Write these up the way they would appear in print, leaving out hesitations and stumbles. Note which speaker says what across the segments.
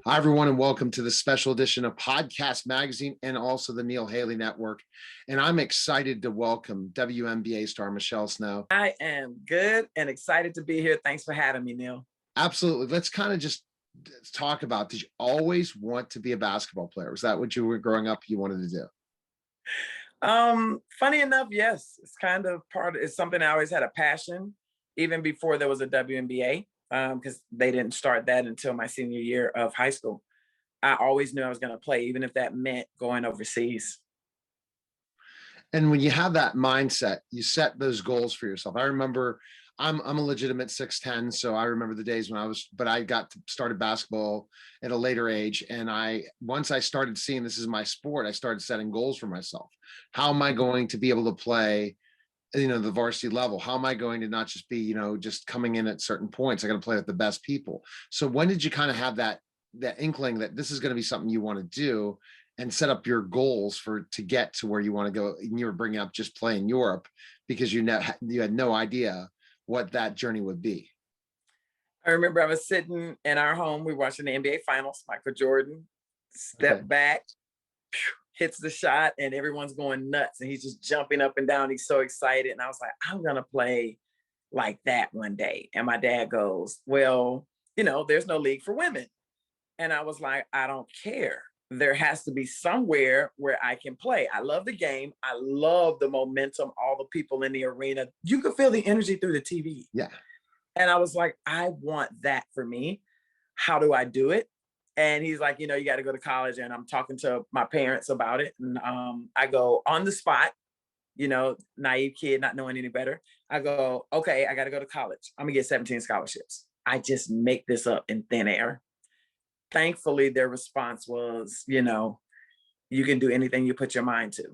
Speaker 1: Hi, everyone, and welcome to the special edition of Podcast Magazine and also the Neil Haley Network. And I'm excited to welcome WNBA star Michelle Snow.
Speaker 2: I am good and excited to be here. Thanks for having me, Neil.
Speaker 1: Absolutely. Let's kind of just talk about, did you always want to be a basketball player? Was that what you were growing up you wanted to do?
Speaker 2: Funny enough, yes, it's kind of it's something I always had a passion, even before there was a WNBA, because they didn't start that until my senior year of high school. I always knew I was going to play, even if that meant going overseas.
Speaker 1: And when you have that mindset, you set those goals for yourself. I remember I'm a legitimate 6'10", so I remember the days when I got to started basketball at a later age. And once I started seeing this is my sport, I started setting goals for myself. How am I going to be able to play, the varsity level? How am I going to not just be, just coming in at certain points? I got to play with the best people. So when did you kind of have that inkling that this is going to be something you want to do and set up your goals to get to where you want to go? And you were bringing up just playing Europe because you had no idea what that journey would be.
Speaker 2: I remember I was sitting in our home, we were watching the NBA Finals. Michael Jordan stepped back, hits the shot, and everyone's going nuts. And he's just jumping up and down. He's so excited. And I was like, I'm going to play like that one day. And my dad goes, well, there's no league for women. And I was like, I don't care. There has to be somewhere where I can play. I love the game. I love the momentum, all the people in the arena. You could feel the energy through the TV.
Speaker 1: Yeah.
Speaker 2: And I was like, I want that for me. How do I do it? And he's like, you got to go to college. And I'm talking to my parents about it. And I go on the spot, naive kid, not knowing any better. I go, okay, I got to go to college. I'm gonna get 17 scholarships. I just make this up in thin air. Thankfully, their response was, you can do anything you put your mind to.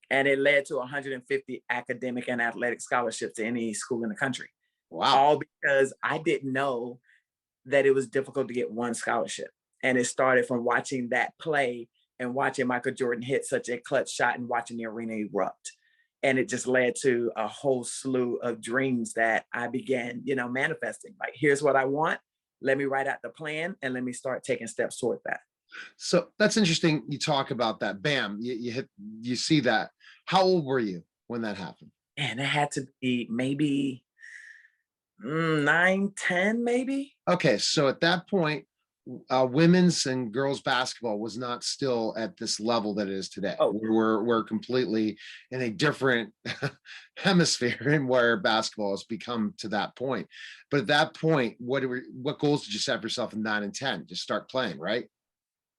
Speaker 2: And it led to 150 academic and athletic scholarships to any school in the country.
Speaker 1: Wow.
Speaker 2: All because I didn't know that it was difficult to get one scholarship. And it started from watching that play and watching Michael Jordan hit such a clutch shot and watching the arena erupt. And it just led to a whole slew of dreams that I began, manifesting. Like, here's what I want. Let me write out the plan and let me start taking steps toward that.
Speaker 1: So that's interesting. You talk about that. Bam, you see that. How old were you when that happened?
Speaker 2: And it had to be maybe 9, 10, maybe.
Speaker 1: Okay. So at that point, women's and girls basketball was not still at this level that it is today.
Speaker 2: Oh.
Speaker 1: We're completely in a different hemisphere in where basketball has become to that point. But at that point, what goals did you set for yourself in 9 and 10? Just start playing, right?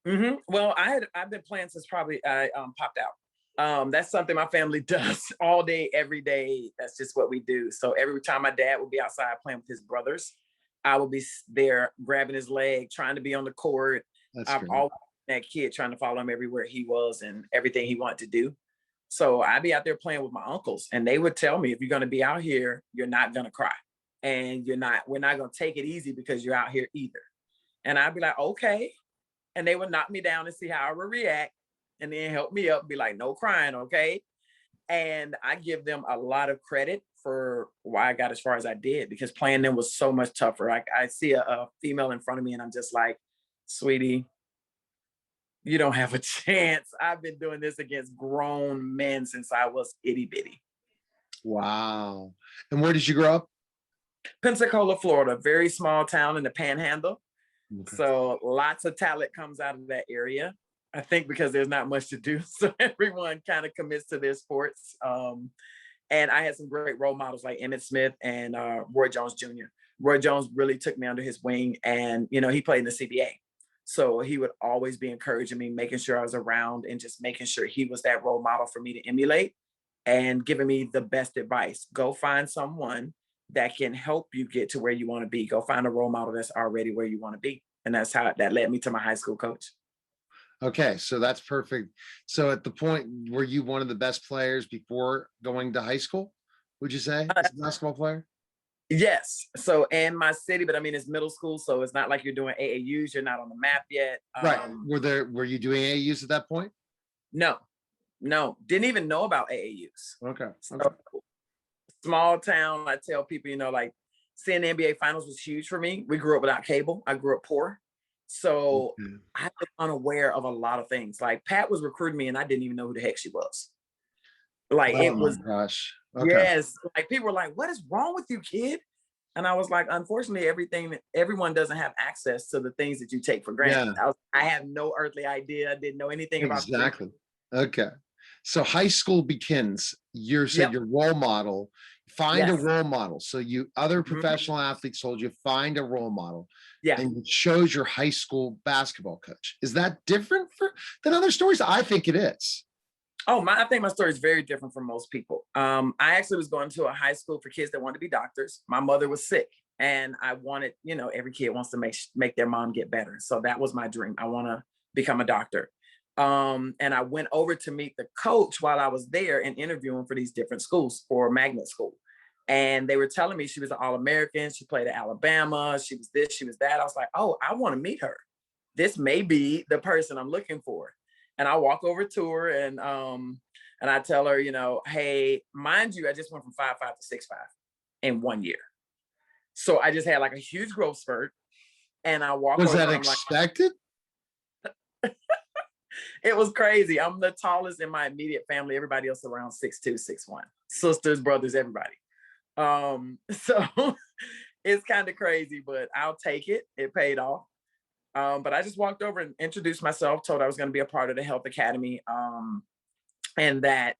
Speaker 2: Mm-hmm. Well, I've been playing since probably I popped out. That's something my family does all day, every day. That's just what we do. So every time my dad would be outside playing with his brothers, I would be there grabbing his leg, trying to be on the court. I've always been that kid trying to follow him everywhere he was and everything he wanted to do. So I'd be out there playing with my uncles, and they would tell me, if you're going to be out here, you're not going to cry, and we're not going to take it easy because you're out here either. And I'd be like, okay. And they would knock me down and see how I would react, and then help me up, be like, no crying, okay? And I give them a lot of credit for why I got as far as I did, because playing them was so much tougher. I see a female in front of me and I'm just like, sweetie, you don't have a chance. I've been doing this against grown men since I was itty bitty.
Speaker 1: Wow. And where did you grow up?
Speaker 2: Pensacola, Florida, very small town in the Panhandle.
Speaker 1: Okay.
Speaker 2: So lots of talent comes out of that area. I think because there's not much to do. So everyone kind of commits to their sports. And I had some great role models like Emmitt Smith and Roy Jones Jr. Roy Jones really took me under his wing, and, he played in the CBA. So he would always be encouraging me, making sure I was around and just making sure he was that role model for me to emulate and giving me the best advice. Go find someone that can help you get to where you want to be. Go find a role model that's already where you want to be. And that's how that led me to my high school coach.
Speaker 1: Okay, so that's perfect. So at the point, were you one of the best players before going to high school, would you say, as a basketball player?
Speaker 2: Yes. So in my city, but I mean, it's middle school, so it's not like you're doing AAUs. You're not on the map yet.
Speaker 1: Right. Were you doing AAUs at that point?
Speaker 2: No, didn't even know about AAUs.
Speaker 1: Okay.
Speaker 2: So, small town, I tell people, like, seeing the NBA Finals was huge for me. We grew up without cable. I grew up poor. So
Speaker 1: Okay.
Speaker 2: I was unaware of a lot of things. Like Pat was recruiting me and I didn't even know who the heck she was. Like
Speaker 1: Oh
Speaker 2: it
Speaker 1: my
Speaker 2: was,
Speaker 1: gosh. Okay.
Speaker 2: yes, like people were like, what is wrong with you, kid? And I was like, unfortunately, everyone doesn't have access to the things that you take for granted.
Speaker 1: Yeah,
Speaker 2: I have no earthly idea. I didn't know anything about the things.
Speaker 1: exactly. Okay. So high school begins. You said
Speaker 2: Yep.
Speaker 1: your role model. Find a
Speaker 2: Yes.
Speaker 1: role model. So you other
Speaker 2: Mhm.
Speaker 1: professional athletes told you find a role model,
Speaker 2: Yeah.
Speaker 1: and you chose your high school basketball coach. Is that different than other stories? I think it is.
Speaker 2: Oh, I think my story is very different from most people. I actually was going to a high school for kids that wanted to be doctors. My mother was sick, and I wanted, every kid wants to make their mom get better. So that was my dream. I want to become a doctor. And I went over to meet the coach while I was there and interviewing for these different schools for magnet school. And they were telling me she was an All-American. She played at Alabama. She was this, she was that. I was like, oh, I want to meet her. This may be the person I'm looking for. And I walk over to her and I tell her, hey, mind you, I just went from 5'5" to 6'5" in 1 year. So I just had like a huge growth spurt. And I walk
Speaker 1: Was that
Speaker 2: over, I'm like,
Speaker 1: expected?
Speaker 2: it was crazy. I'm the tallest in my immediate family. Everybody else around 6'2", 6'1", sisters, brothers, everybody. So it's kind of crazy, but I'll take it. It paid off. But I just walked over and introduced myself, told I was going to be a part of the health academy, and that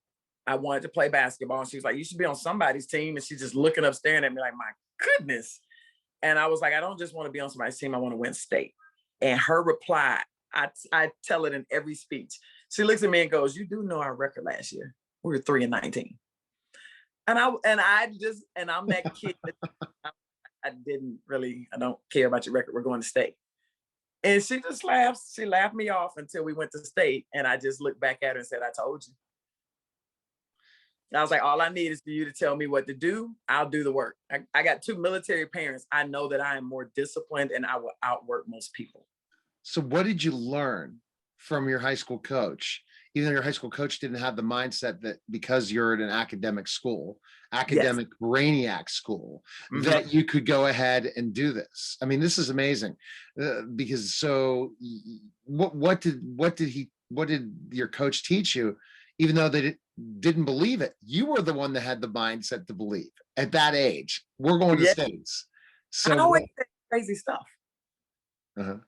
Speaker 2: I wanted to play basketball. And she was like, you should be on somebody's team. And she's just looking up, staring at me like, my goodness. And I was like, I don't just want to be on somebody's team. I want to win state. And her reply, I tell it in every speech. She looks at me and goes, you do know our record last year. We were 3-19. And I'm that kid that I don't care about your record. We're going to state. And she just laughs. She laughed me off until we went to state. And I just looked back at her and said, I told you. And I was like, all I need is for you to tell me what to do. I'll do the work. I got 2 military parents. I know that I am more disciplined and I will outwork most people.
Speaker 1: So what did you learn from your high school coach? Even though your high school coach didn't have the mindset that because you're at an academic school, academic brainiac school, that you could go ahead and do this. I mean, this is amazing. Because so what did your coach teach you? Even though they didn't believe it, you were the one that had the mindset to believe at that age. We're going to States.
Speaker 2: I
Speaker 1: So
Speaker 2: always say crazy stuff.
Speaker 1: uh-huh.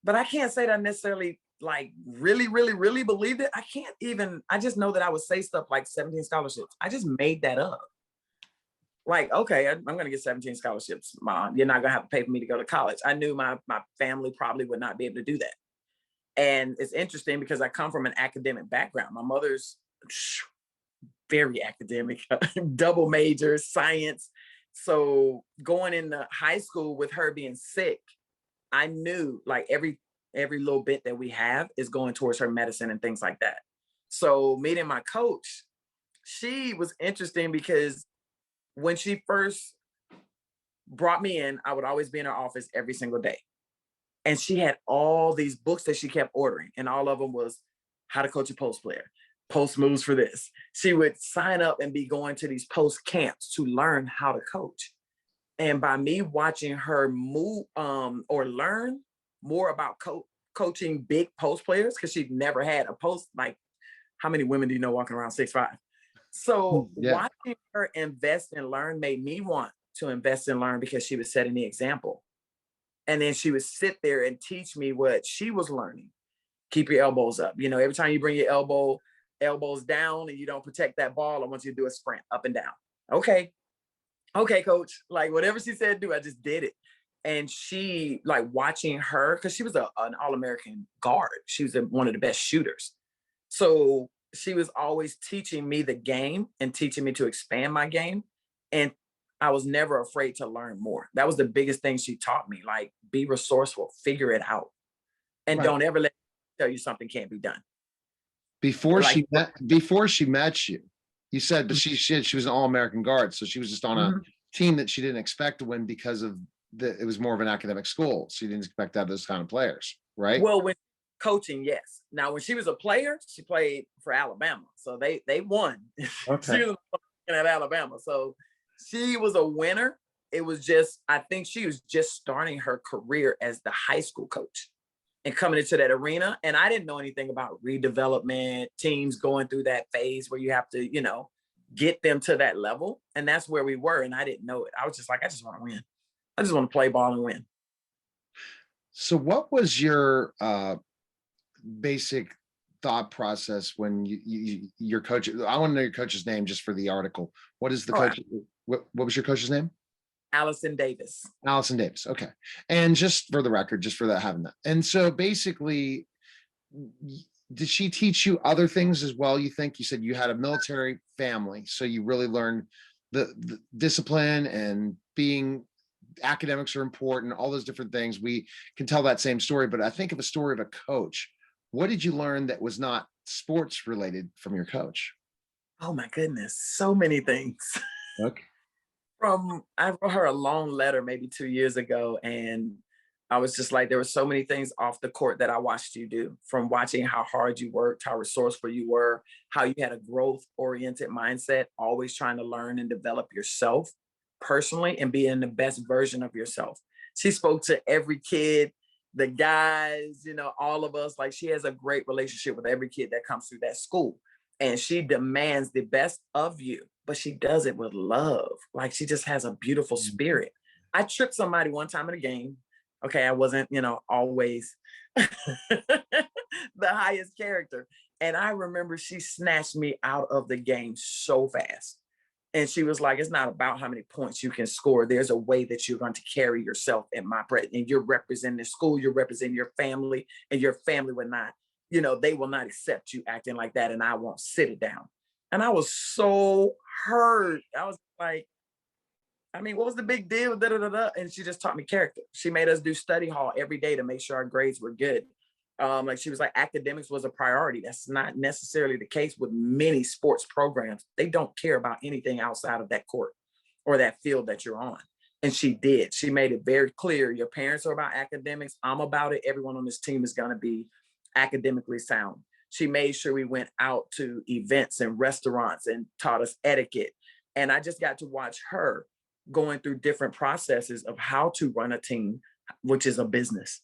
Speaker 2: But I can't say that I necessarily like really, really, really believed it. I just know that I would say stuff like 17 scholarships. I just made that up. Like, okay, I'm going to get 17 scholarships, Mom. You're not going to have to pay for me to go to college. I knew my family probably would not be able to do that. And it's interesting because I come from an academic background. My mother's very academic, double major, science. So going into high school with her being sick, I knew like every little bit that we have is going towards her medicine and things like that. So meeting my coach, she was interesting because when she first brought me in, I would always be in her office every single day. And she had all these books that she kept ordering. And all of them was how to coach a post player, post moves for this. She would sign up and be going to these post camps to learn how to coach. And by me watching her move or learn more about coaching big post players, because she'd never had a post, like how many women do you know walking around 6'5"? So watching her invest and learn made me want to invest and learn because she was setting the example. And then she would sit there and teach me what she was learning. Keep your elbows up. Every time you bring your elbows down and you don't protect that ball, I want you to do a sprint up and down. Okay, coach, like whatever she said do, I just did it. And she, like watching her, because she was an All-American guard. She was one of the best shooters. So she was always teaching me the game and teaching me to expand my game. And I was never afraid to learn more. That was the biggest thing she taught me, like be resourceful, figure it out. And don't ever let me tell you something can't be done.
Speaker 1: Before she met you, you said, but she was an All-American guard, so she was just on a team that she didn't expect to win because of it was more of an academic school. So you didn't expect to have those kind of players, right?
Speaker 2: Well, when coaching, yes. Now, when she was a player, she played for Alabama, so they won.
Speaker 1: Okay.
Speaker 2: She was at Alabama, so she was a winner. it was just, I think she was just starting her career as the high school coach and coming into that arena. And I didn't know anything about redevelopment, teams going through that phase where you have to, get them to that level. And that's where we were. And I didn't know it. I was just like, I just want to win. I just want to play ball and win.
Speaker 1: So what was your basic thought process when your coach, I want to know your coach's name just for the article. What is the
Speaker 2: Oh,
Speaker 1: coach? What was your coach's name?
Speaker 2: Allison Davis.
Speaker 1: Allison Davis. Okay. And just for the record, just for that, having that. And so basically, did she teach you other things as well? You think you said you had a military family, so you really learned the discipline and being academics are important, all those different things. We can tell that same story, but I think of a story of a coach. What did you learn that was not sports related from your coach?
Speaker 2: Oh my goodness. So many things.
Speaker 1: Okay.
Speaker 2: I wrote her a long letter maybe 2 years ago, and I was just like, there were so many things off the court that I watched you do, from watching how hard you worked, how resourceful you were, how you had a growth oriented mindset, always trying to learn and develop yourself personally and being the best version of yourself. She spoke to every kid, the guys, all of us. Like, she has a great relationship with every kid that comes through that school. And she demands the best of you, but she does it with love. Like, she just has a beautiful spirit. I tripped somebody one time in a game. Okay, I wasn't, always the highest character. And I remember she snatched me out of the game so fast. And she was like, it's not about how many points you can score. There's a way that you're going to carry yourself in my presence. And you're representing the school, you're representing your family, and your family will not, they will not accept you acting like that, and I won't sit it down. And I was so hurt. I was like, I mean, what was the big deal? Da, da, da, da. And she just taught me character. She made us do study hall every day to make sure our grades were good. Like, she was like, academics was a priority. That's not necessarily the case with many sports programs. They don't care about anything outside of that court or that field that you're on. And she did. She made it very clear. Your parents are about academics. I'm about it. Everyone on this team is going to be academically sound. She made sure we went out to events and restaurants and taught us etiquette. And I just got to watch her going through different processes of how to run a team, which is a business.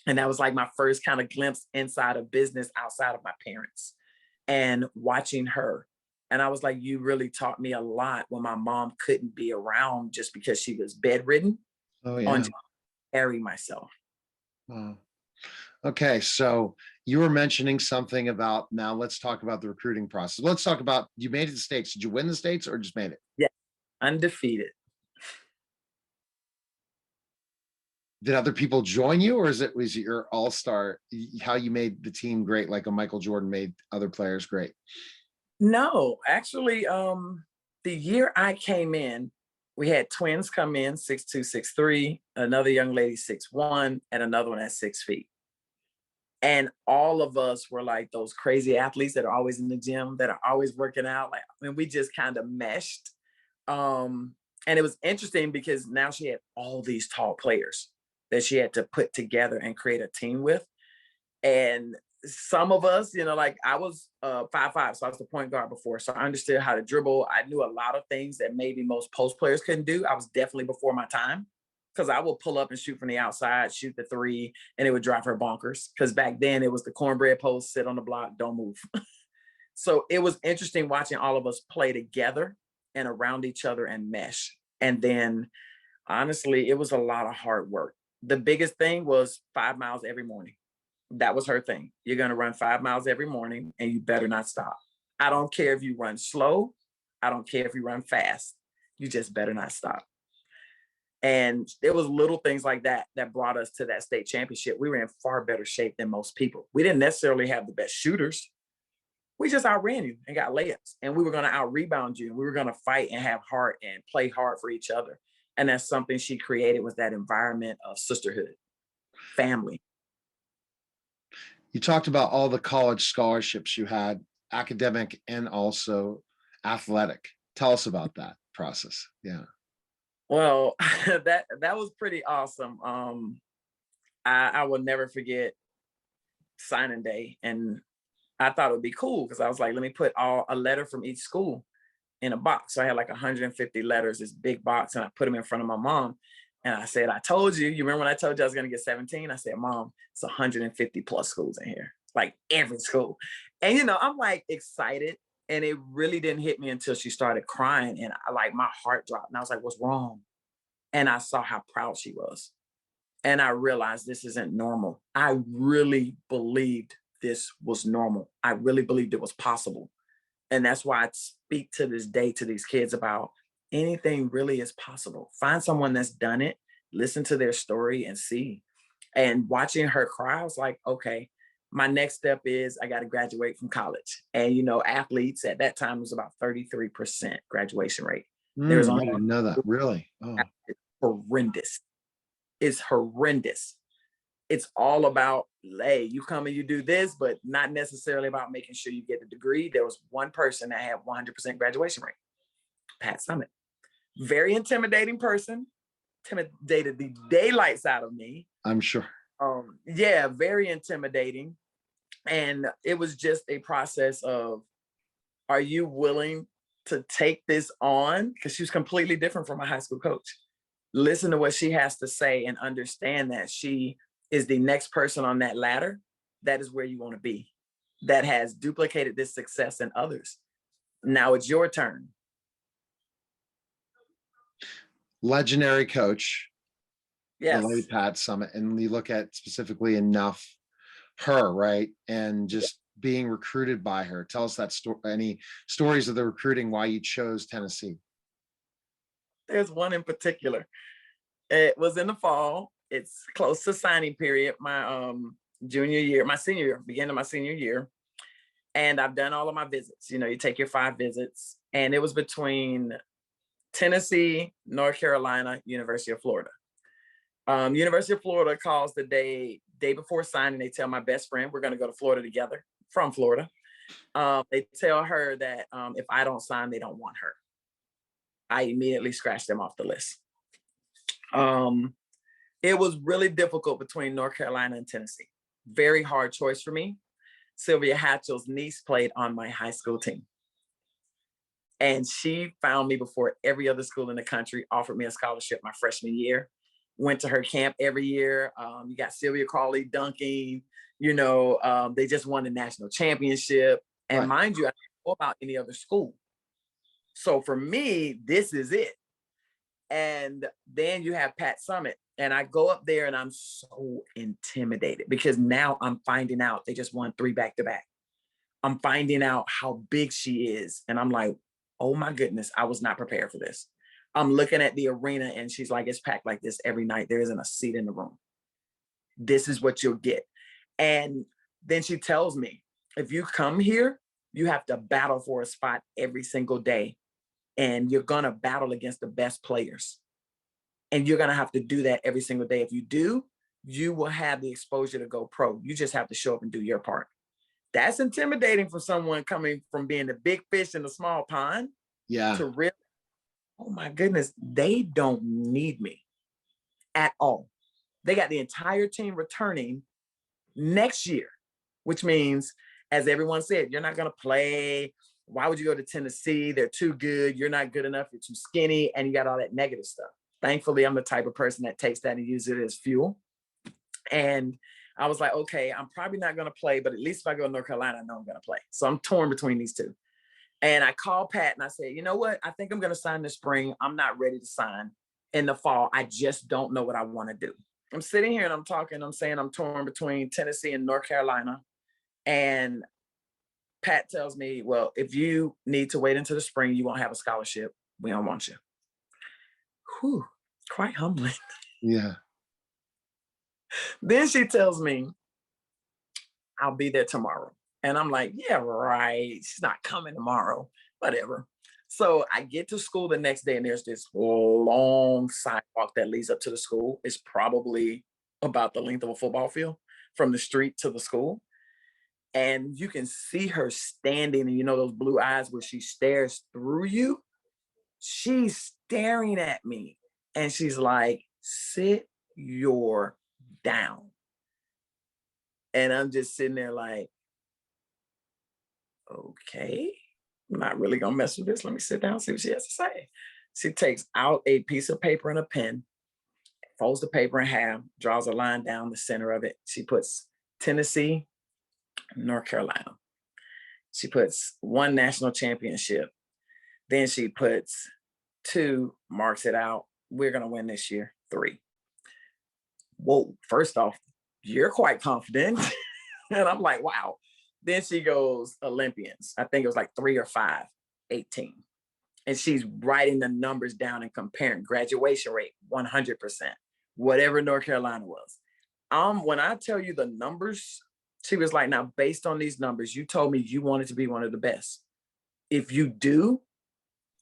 Speaker 2: And that was like my first kind of glimpse inside of business outside of my parents, and watching her. And I was like, you really taught me a lot when my mom couldn't be around just because she was bedridden,
Speaker 1: Oh
Speaker 2: on
Speaker 1: yeah.
Speaker 2: just carry myself.
Speaker 1: Wow. Okay, so you were mentioning something about, now let's talk about the recruiting process. Let's talk about, you made it to the States. Did you win the States or just made it?
Speaker 2: Yeah, undefeated.
Speaker 1: Did other people join you, or was it your all-star, how you made the team great, like a Michael Jordan made other players great?
Speaker 2: No, actually, the year I came in, we had twins come in, 6'2", 6'3", another young lady 6'1", and another one at 6 feet. And all of us were like those crazy athletes that are always in the gym, that are always working out. Like, I mean, we just kind of meshed. And it was interesting because now she had all these tall players that she had to put together and create a team with. And some of us, like, I was 5'5", so I was the point guard before. So I understood how to dribble. I knew a lot of things that maybe most post players couldn't do. I was definitely before my time, because I would pull up and shoot from the outside, shoot the three, and it would drive her bonkers. Because back then it was the cornbread post, sit on the block, don't move. So it was interesting watching all of us play together and around each other and mesh. And then, honestly, it was a lot of hard work. The biggest thing was 5 miles every morning. That was her thing. You're going to run 5 miles every morning, and you better not stop. I don't care if you run slow. I don't care if you run fast. You just better not stop. And there was little things like that that brought us to that state championship. We were in far better shape than most people. We didn't necessarily have the best shooters. We just outran you and got layups. And we were going to out rebound you. And we were going to fight and have heart and play hard for each other. And that's something she created, was that environment of sisterhood, family.
Speaker 1: You talked about all the college scholarships you had, academic and also athletic. Tell us about that process. Yeah.
Speaker 2: Well, that was pretty awesome. I will never forget signing day, and I thought it would be cool because I was like, let me put a letter from each school. in a box. So I had like 150 letters, this big box, and I put them in front of my mom. And I said, I told you, you remember when I told you I was going to get 17? I said, Mom, it's 150 plus schools in here, like every school. And, you know, I'm like excited. And it really didn't hit me until she started crying. And I like my heart dropped. And I was like, what's wrong? And I saw how proud she was. And I realized this isn't normal. I really believed this was normal. I really believed it was possible. And that's why I speak to this day to these kids about anything really is possible. Find someone that's done it, listen to their story and see. And watching her cry, I was like, okay, my next step is I got to graduate from college. And, you know, athletes at that time was about 33% graduation rate. There's
Speaker 1: I
Speaker 2: only
Speaker 1: didn't know that. Really? Oh,
Speaker 2: horrendous. It's horrendous. It's all about, hey, you come and you do this, but not necessarily about making sure you get a degree. There was one person that had 100% graduation rate, Pat Summitt. Very intimidating person, intimidated the daylights out of me.
Speaker 1: I'm sure.
Speaker 2: Yeah, very intimidating. And it was just a process of, are you willing to take this on? Because she was completely different from my high school coach. Listen to what she has to say and understand that she is the next person on that ladder. That is where you want to be. That has duplicated this success in others. Now it's your turn.
Speaker 1: Legendary coach, the
Speaker 2: Yes.
Speaker 1: late Pat Summitt, and you look at specifically enough her, right? And just being recruited by her. Tell us that story, any stories of the recruiting, why you chose Tennessee.
Speaker 2: There's one in particular. It was in the fall. It's close to signing period, my junior year, my senior year, beginning of my senior year. And I've done all of my visits. You know, you take your 5 visits. And it was between Tennessee, North Carolina, University of Florida. University of Florida calls the day before signing. They tell my best friend, we're going to go to Florida together, from Florida. They tell her that if I don't sign, they don't want her. I immediately scratched them off the list. It was really difficult between North Carolina and Tennessee. Very hard choice for me. Sylvia Hatchell's niece played on my high school team. And she found me before every other school in the country, offered me a scholarship my freshman year. Went to her camp every year. You got Sylvia Crawley dunking, you know, they just won the national championship. And
Speaker 1: Right.
Speaker 2: mind you, I didn't know about any other school. So for me, this is it. And then you have Pat Summitt. And I go up there and I'm so intimidated because now I'm finding out they just won 3 back-to-back. I'm finding out how big she is. And I'm like, oh my goodness, I was not prepared for this. I'm looking at the arena and she's like, it's packed like this every night. There isn't a seat in the room. This is what you'll get. And then she tells me, if you come here, you have to battle for a spot every single day. And you're going to battle against the best players. And you're going to have to do that every single day. If you do, you will have the exposure to go pro. You just have to show up and do your part. That's intimidating for someone coming from being the big fish in the small pond.
Speaker 1: Yeah.
Speaker 2: To really, oh my goodness, they don't need me at all. They got the entire team returning next year, which means, as everyone said, you're not going to play. Why would you go to Tennessee? They're too good. You're not good enough. You're too skinny. And you got all that negative stuff. Thankfully, I'm the type of person that takes that and uses it as fuel. And I was like, okay, I'm probably not going to play, but at least if I go to North Carolina, I know I'm going to play. So I'm torn between these two. And I called Pat and I said, you know what? I think I'm going to sign this spring. I'm not ready to sign in the fall. I just don't know what I want to do. I'm sitting here and I'm talking. I'm saying I'm torn between Tennessee and North Carolina. And Pat tells me, well, if you need to wait until the spring, you won't have a scholarship. We don't want you. Whew, quite humbling.
Speaker 1: Yeah.
Speaker 2: Then she tells me, I'll be there tomorrow. And I'm like, yeah, right. She's not coming tomorrow. Whatever. So I get to school the next day and there's this long sidewalk that leads up to the school. It's probably about the length of a football field from the street to the school. And you can see her standing and you know those blue eyes where she stares through you. She's staring at me and she's like, sit your down. And I'm just sitting there like, okay. I'm not really gonna mess with this. Let me sit down, see what she has to say. She takes out a piece of paper and a pen, folds the paper in half, draws a line down the center of it. She puts Tennessee, North Carolina. She puts one national championship. Then she puts two, marks it out. We're gonna win this year. Three. Whoa, first off, you're quite confident. And I'm like, wow. Then she goes, Olympians. I think it was like 3 or 5, 18. And she's writing the numbers down and comparing graduation rate, 100%, whatever North Carolina was. When I tell you the numbers, she was like, now based on these numbers, you told me you wanted to be one of the best. If you do,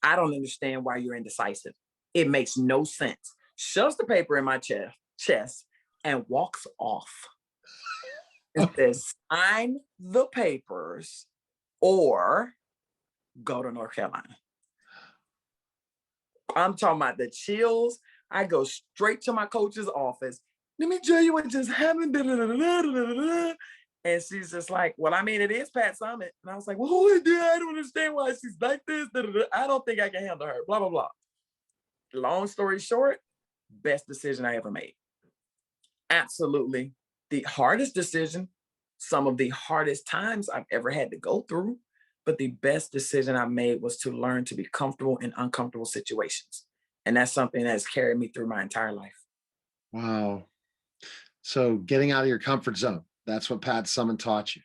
Speaker 2: I don't understand why you're indecisive. It makes no sense. Shoves the paper in my chest and walks off. It says, sign the papers or go to North Carolina. I'm talking about the chills. I go straight to my coach's office. Let me tell you what just happened. And she's just like, well, I mean, it is Pat Summitt. And I was like, well, who is that? I don't understand why she's like this. I don't think I can handle her. Blah, blah, blah. Long story short, best decision I ever made. Absolutely. The hardest decision, some of the hardest times I've ever had to go through, but the best decision I made was to learn to be comfortable in uncomfortable situations. And that's something that's carried me through my entire life.
Speaker 1: Wow. So getting out of your comfort zone, that's what Pat Summitt taught you.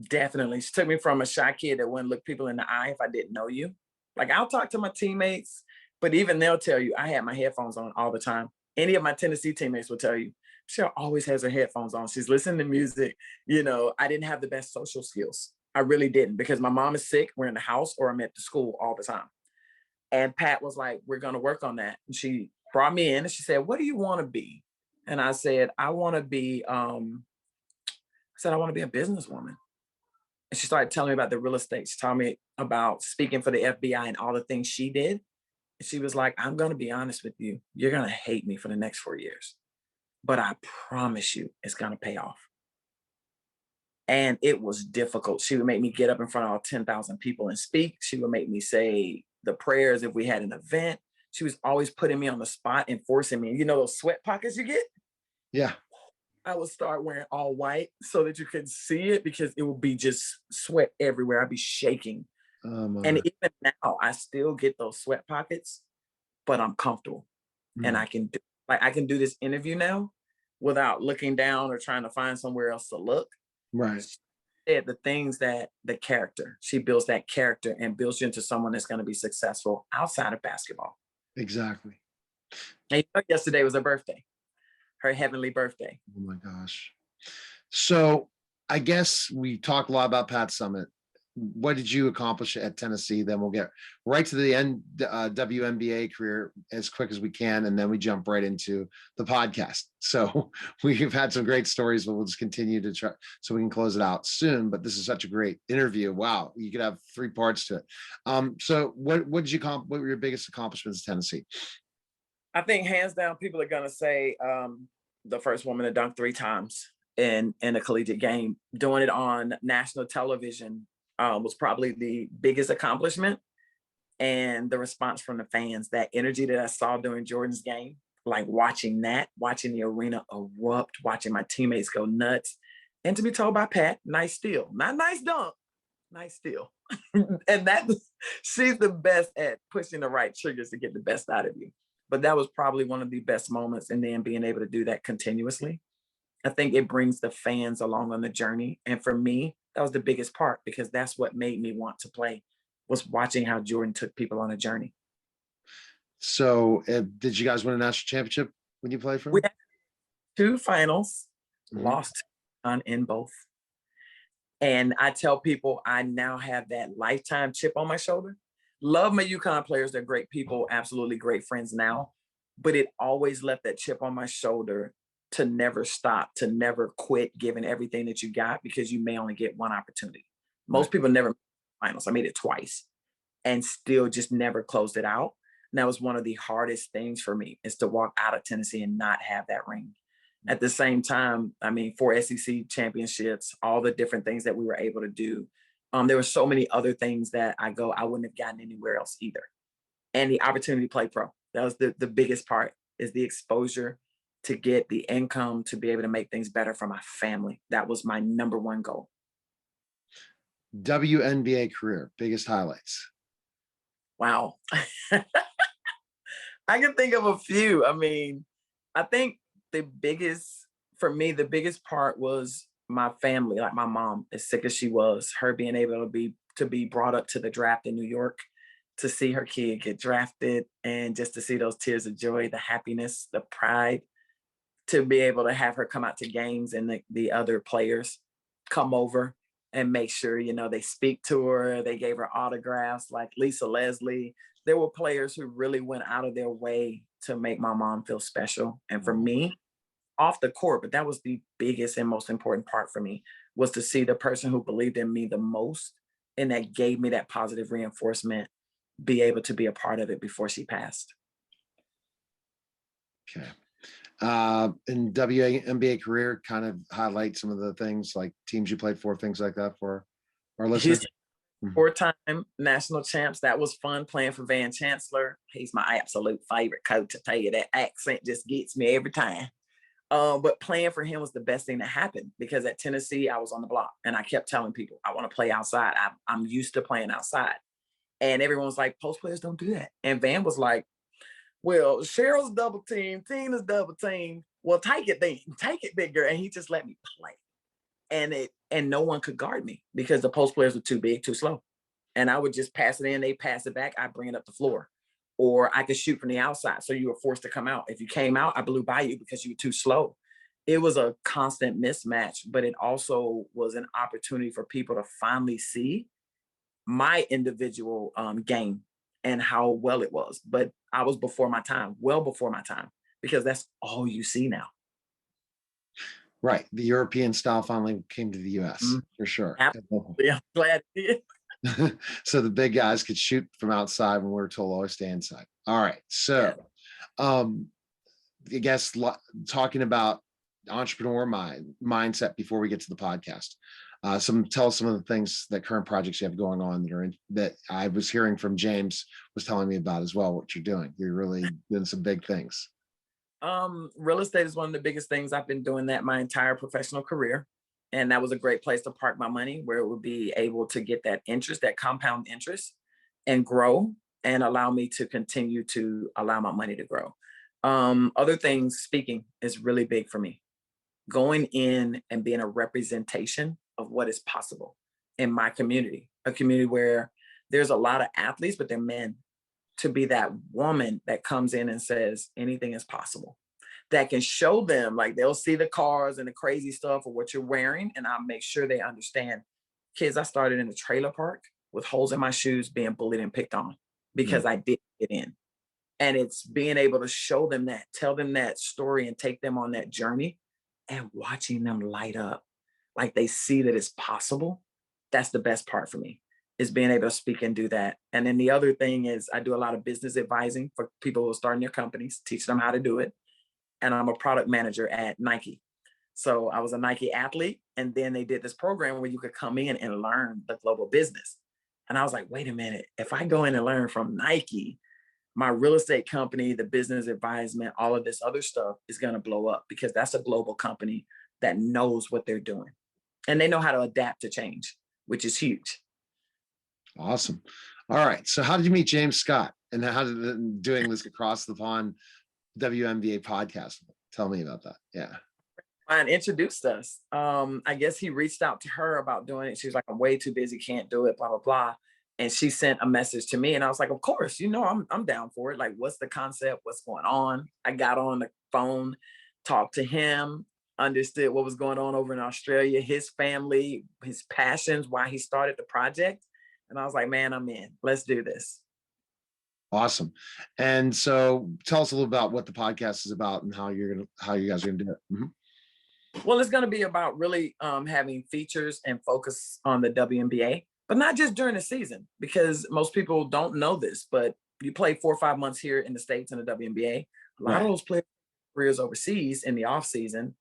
Speaker 2: Definitely. She took me from a shy kid that wouldn't look people in the eye if I didn't know you. Like, I'll talk to my teammates, but even they'll tell you I had my headphones on all the time. Any of my Tennessee teammates will tell you, she always has her headphones on. She's listening to music. You know, I didn't have the best social skills. I really didn't, because my mom is sick. We're in the house or I'm at the school all the time. And Pat was like, we're going to work on that. And she brought me in and she said, what do you want to be? And I said, I want to be, I want to be a businesswoman. And she started telling me about the real estate. She told me about speaking for the FBI and all the things she did. And she was like, I'm going to be honest with you. You're going to hate me for the next 4 years, but I promise you it's going to pay off. And it was difficult. She would make me get up in front of all 10,000 people and speak. She would make me say the prayers if we had an event. She was always putting me on the spot and forcing me. You know those sweat pockets you get?
Speaker 1: Yeah.
Speaker 2: I would start wearing all white so that you could see it, because it would be just sweat everywhere. I'd be shaking. And even now, I still get those sweat pockets, but I'm comfortable. And I can do this interview now without looking down or trying to find somewhere else to look.
Speaker 1: Right.
Speaker 2: The things that the character, she builds that character and builds you into someone that's going to be successful outside of basketball.
Speaker 1: Exactly.
Speaker 2: And yesterday was her birthday, her heavenly birthday.
Speaker 1: Oh my gosh. So I guess we talked a lot about Pat Summitt. What did you accomplish at Tennessee? Then we'll get right to the end, WNBA career as quick as we can, and then we jump right into the podcast. So we've had some great stories, but we'll just continue to try so we can close it out soon. But this is such a great interview. Wow, you could have 3 parts to it. So what were your biggest accomplishments in Tennessee?
Speaker 2: I think hands down, people are gonna say the first woman to dunk 3 times in a collegiate game. Doing it on national television was probably the biggest accomplishment. And the response from the fans, that energy that I saw during Jordan's game, like watching the arena erupt, watching my teammates go nuts. And to be told by Pat, nice steal, not nice dunk, nice steal. And she's the best at pushing the right triggers to get the best out of you. But that was probably one of the best moments. And then being able to do that continuously, I think it brings the fans along on the journey. And for me, that was the biggest part, because that's what made me want to play, was watching how Jordan took people on a journey.
Speaker 1: So did you guys win a national championship when you played for him?
Speaker 2: We had 2 finals, lost in both. And I tell people I now have that lifetime chip on my shoulder. Love my UConn players. They're great people, absolutely great friends now. But it always left that chip on my shoulder to never stop, to never quit giving everything that you got, because you may only get one opportunity. Most people never made finals. I made it twice and still just never closed it out. And that was one of the hardest things for me, is to walk out of Tennessee and not have that ring. At the same time, I mean, 4 SEC championships, all the different things that we were able to do. There were so many other things that I wouldn't have gotten anywhere else either. And the opportunity to play pro. That was the biggest part, is the exposure, to get the income, to be able to make things better for my family. That was my number one goal.
Speaker 1: WNBA career, biggest highlights.
Speaker 2: Wow. I can think of a few. I mean, I think for me, the biggest part was my family, like my mom, as sick as she was, her being able to be brought up to the draft in New York, to see her kid get drafted, and just to see those tears of joy, the happiness, the pride, to be able to have her come out to games, and the other players come over and make sure, they speak to her. They gave her autographs, like Lisa Leslie. There were players who really went out of their way to make my mom feel special. And for me, off the court, but that was the biggest and most important part for me, was to see the person who believed in me the most and that gave me that positive reinforcement, be able to be a part of it before she passed.
Speaker 1: Okay. In WNBA career, kind of highlight some of the things, like teams you played for, things like that, for our listeners.
Speaker 2: 4-time national champs. That was fun, playing for Van Chancellor. He's my absolute favorite coach. I tell you, that accent just gets me every time. But playing for him was the best thing that happened, because at Tennessee, I was on the block and I kept telling people, I want to play outside. I'm used to playing outside. And everyone's like, post players don't do that. And Van was like, well, Cheryl's double team, Tina's double team. Well, take it then, take it bigger. And he just let me play. And no one could guard me, because the post players were too big, too slow. And I would just pass it in, they pass it back, I bring it up the floor. Or I could shoot from the outside, so you were forced to come out. If you came out, I blew by you because you were too slow. It was a constant mismatch, but it also was an opportunity for people to finally see my individual game and how well it was. But I was before my time, well before my time, because that's all you see now.
Speaker 1: Right. The European style finally came to the US, for sure.
Speaker 2: Absolutely. I'm glad it did.
Speaker 1: So the big guys could shoot from outside when we were told always stay inside. All right. So I guess talking about entrepreneur mindset before we get to the podcast. Tell us some of the things, that current projects you have going on that I was hearing from James was telling me about as well, what you're doing. You're really doing some big things.
Speaker 2: Real estate is one of the biggest things. I've been doing that my entire professional career. And that was a great place to park my money, where it would be able to get that interest, that compound interest, and grow, and allow me to continue to allow my money to grow. Other things, speaking is really big for me. Going in and being a representation of what is possible in my community, a community where there's a lot of athletes, but they're men. To be that woman that comes in and says anything is possible, that can show them, like, they'll see the cars and the crazy stuff or what you're wearing, and I'll make sure they understand. Kids, I started in a trailer park with holes in my shoes, being bullied and picked on because I didn't get in. And it's being able to show them that, tell them that story, and take them on that journey, and watching them light up like they see that it's possible. That's the best part for me, is being able to speak and do that. And then the other thing is, I do a lot of business advising for people who are starting their companies, teach them how to do it. And I'm a product manager at Nike. So I was a Nike athlete, and then they did this program where you could come in and learn the global business. And I was like, wait a minute, if I go in and learn from Nike, my real estate company, the business advisement, all of this other stuff is going to blow up, because that's a global company that knows what they're doing, and they know how to adapt to change, which is huge.
Speaker 1: Awesome. All right. So how did you meet James Scott, and how did doing this Across the Pond WNBA podcast? Tell me about that. Yeah.
Speaker 2: And introduced us. I guess he reached out to her about doing it. She was like, I'm way too busy, can't do it, blah, blah, blah. And she sent a message to me, and I was like, of course, I'm down for it. Like, what's the concept? What's going on? I got on the phone, talked to him, understood what was going on over in Australia, his family, his passions, why he started the project. And I was like, man, I'm in. Let's do this.
Speaker 1: Awesome. And so tell us a little about what the podcast is about and how you guys are gonna do it.
Speaker 2: Well, it's going to be about really having features and focus on the WNBA, but not just during the season, because most people don't know this, but you play 4 or 5 months here in the States in the WNBA. A lot of those players careers overseas in the off season.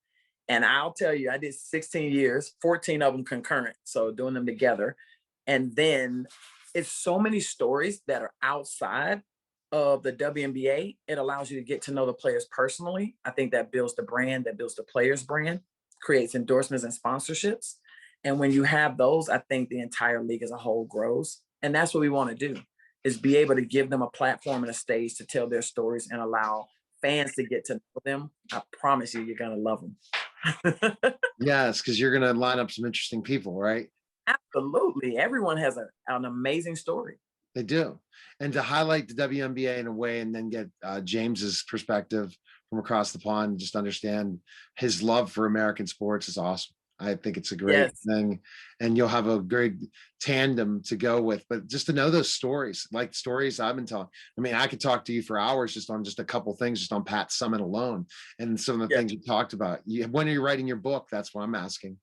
Speaker 2: And I'll tell you, I did 16 years, 14 of them concurrent. So doing them together. And then it's so many stories that are outside of the WNBA. It allows you to get to know the players personally. I think that builds the brand, that builds the players' brand, creates endorsements and sponsorships. And when you have those, I think the entire league as a whole grows. And that's what we want to do, is be able to give them a platform and a stage to tell their stories and allow fans to get to know them. I promise you, you're going to love them.
Speaker 1: Yes, because you're going to line up some interesting people, right?
Speaker 2: Absolutely. Everyone has an amazing story.
Speaker 1: They do. And to highlight the WNBA in a way and then get James's perspective from across the pond, just understand his love for American sports is awesome. I think it's a great thing, and you'll have a great tandem to go with. But just to know those stories, like stories I've been telling. I mean, I could talk to you for hours just on just a couple things, just on Pat Summitt alone, and some of the things you talked about. When are you writing your book? That's what I'm asking.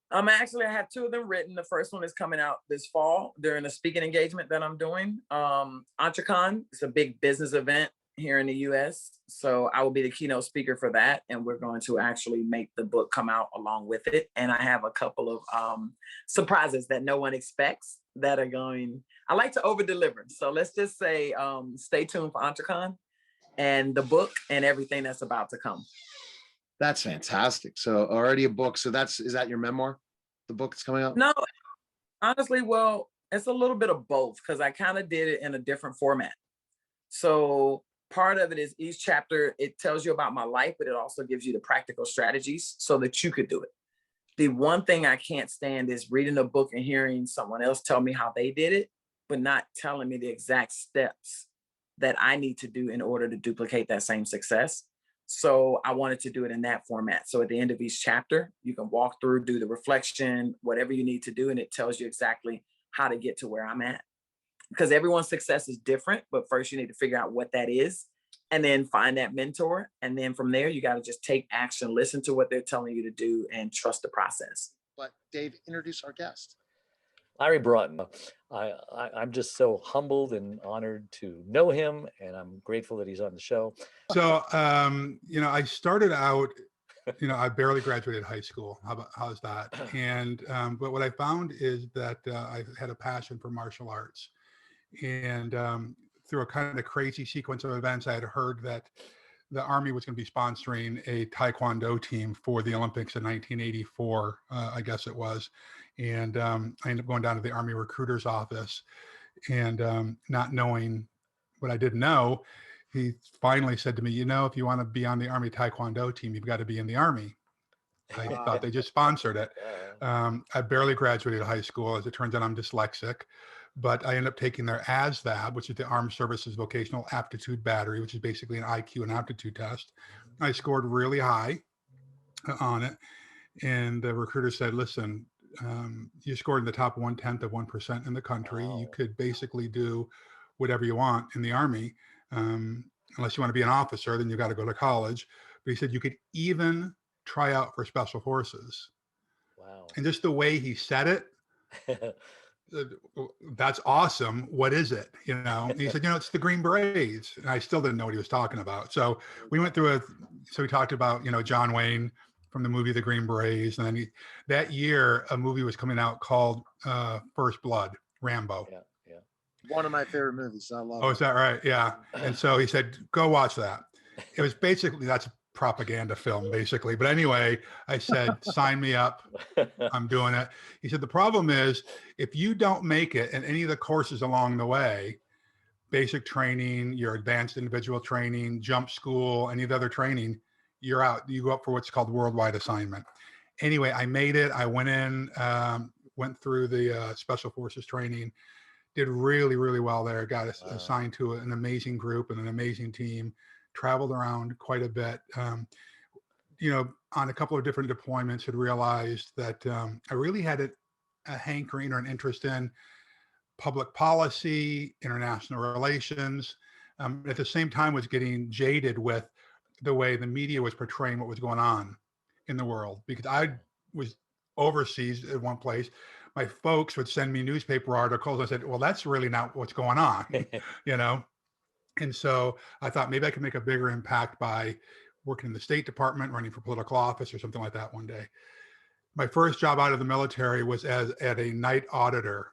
Speaker 2: I have 2 of them written. The first one is coming out this fall during a speaking engagement that I'm doing. EntreCon, it's a big business event here in the US. So I will be the keynote speaker for that. And we're going to actually make the book come out along with it. And I have a couple of surprises that no one expects that are going, I like to over deliver. So let's just say, stay tuned for EntreCon and the book and everything that's about to come.
Speaker 1: That's fantastic. So already a book. So is that your memoir? The book that's coming out?
Speaker 2: No, honestly, well, it's a little bit of both because I kind of did it in a different format. So part of it is each chapter, it tells you about my life, but it also gives you the practical strategies so that you could do it. The one thing I can't stand is reading a book and hearing someone else tell me how they did it, but not telling me the exact steps that I need to do in order to duplicate that same success. So I wanted to do it in that format. So at the end of each chapter, you can walk through, do the reflection, whatever you need to do, and it tells you exactly how to get to where I'm at. Because everyone's success is different, but first you need to figure out what that is and then find that mentor. And then from there, you got to just take action, listen to what they're telling you to do, and trust the process.
Speaker 1: But Dave, introduce our guest.
Speaker 3: Larry Broughton. I'm just so humbled and honored to know him, and I'm grateful that he's on the show.
Speaker 4: So, I started out, I barely graduated high school. How's that? And, but what I found is that I had a passion for martial arts. And through a kind of crazy sequence of events, I had heard that the Army was going to be sponsoring a Taekwondo team for the Olympics in 1984, I guess it was. And I ended up going down to the Army recruiter's office and not knowing what I didn't know, he finally said to me, if you want to be on the Army Taekwondo team, you've got to be in the Army. I thought they just sponsored it. I barely graduated high school. As it turns out, I'm dyslexic. But I ended up taking their ASVAB, which is the Armed Services Vocational Aptitude Battery, which is basically an IQ and aptitude test. I scored really high on it. And the recruiter said, listen, you scored in the top 1/10 of 1% in the country. Wow. You could basically do whatever you want in the Army. Unless you want to be an officer, then you got to go to college. But he said you could even try out for Special Forces.
Speaker 3: Wow.
Speaker 4: And just the way he said it, that's awesome. What is it? And he said, it's the Green Berets. And I still didn't know what he was talking about. So we went through so we talked about, John Wayne from the movie The Green Berets. And then that year, a movie was coming out called First Blood, Rambo.
Speaker 3: Yeah.
Speaker 1: One of my favorite movies. I love it.
Speaker 4: Oh, is that right? Yeah. And so he said, go watch that. It was basically, that's a propaganda film, basically. But anyway, I said, sign me up. I'm doing it. He said, the problem is if you don't make it in any of the courses along the way, basic training, your advanced individual training, jump school, any of the other training, you're out. You go up for what's called worldwide assignment. Anyway, I made it. I went in, went through the Special Forces training, did really, really well there. Got assigned to an amazing group and an amazing team, traveled around quite a bit. On a couple of different deployments, had realized that I really had a hankering or an interest in public policy, international relations. At the same time, was getting jaded with the way the media was portraying what was going on in the world, because I was overseas at one place. My folks would send me newspaper articles. I said, well, that's really not what's going on, And so I thought maybe I could make a bigger impact by working in the State Department, running for political office or something like that one day. My first job out of the military was at a night auditor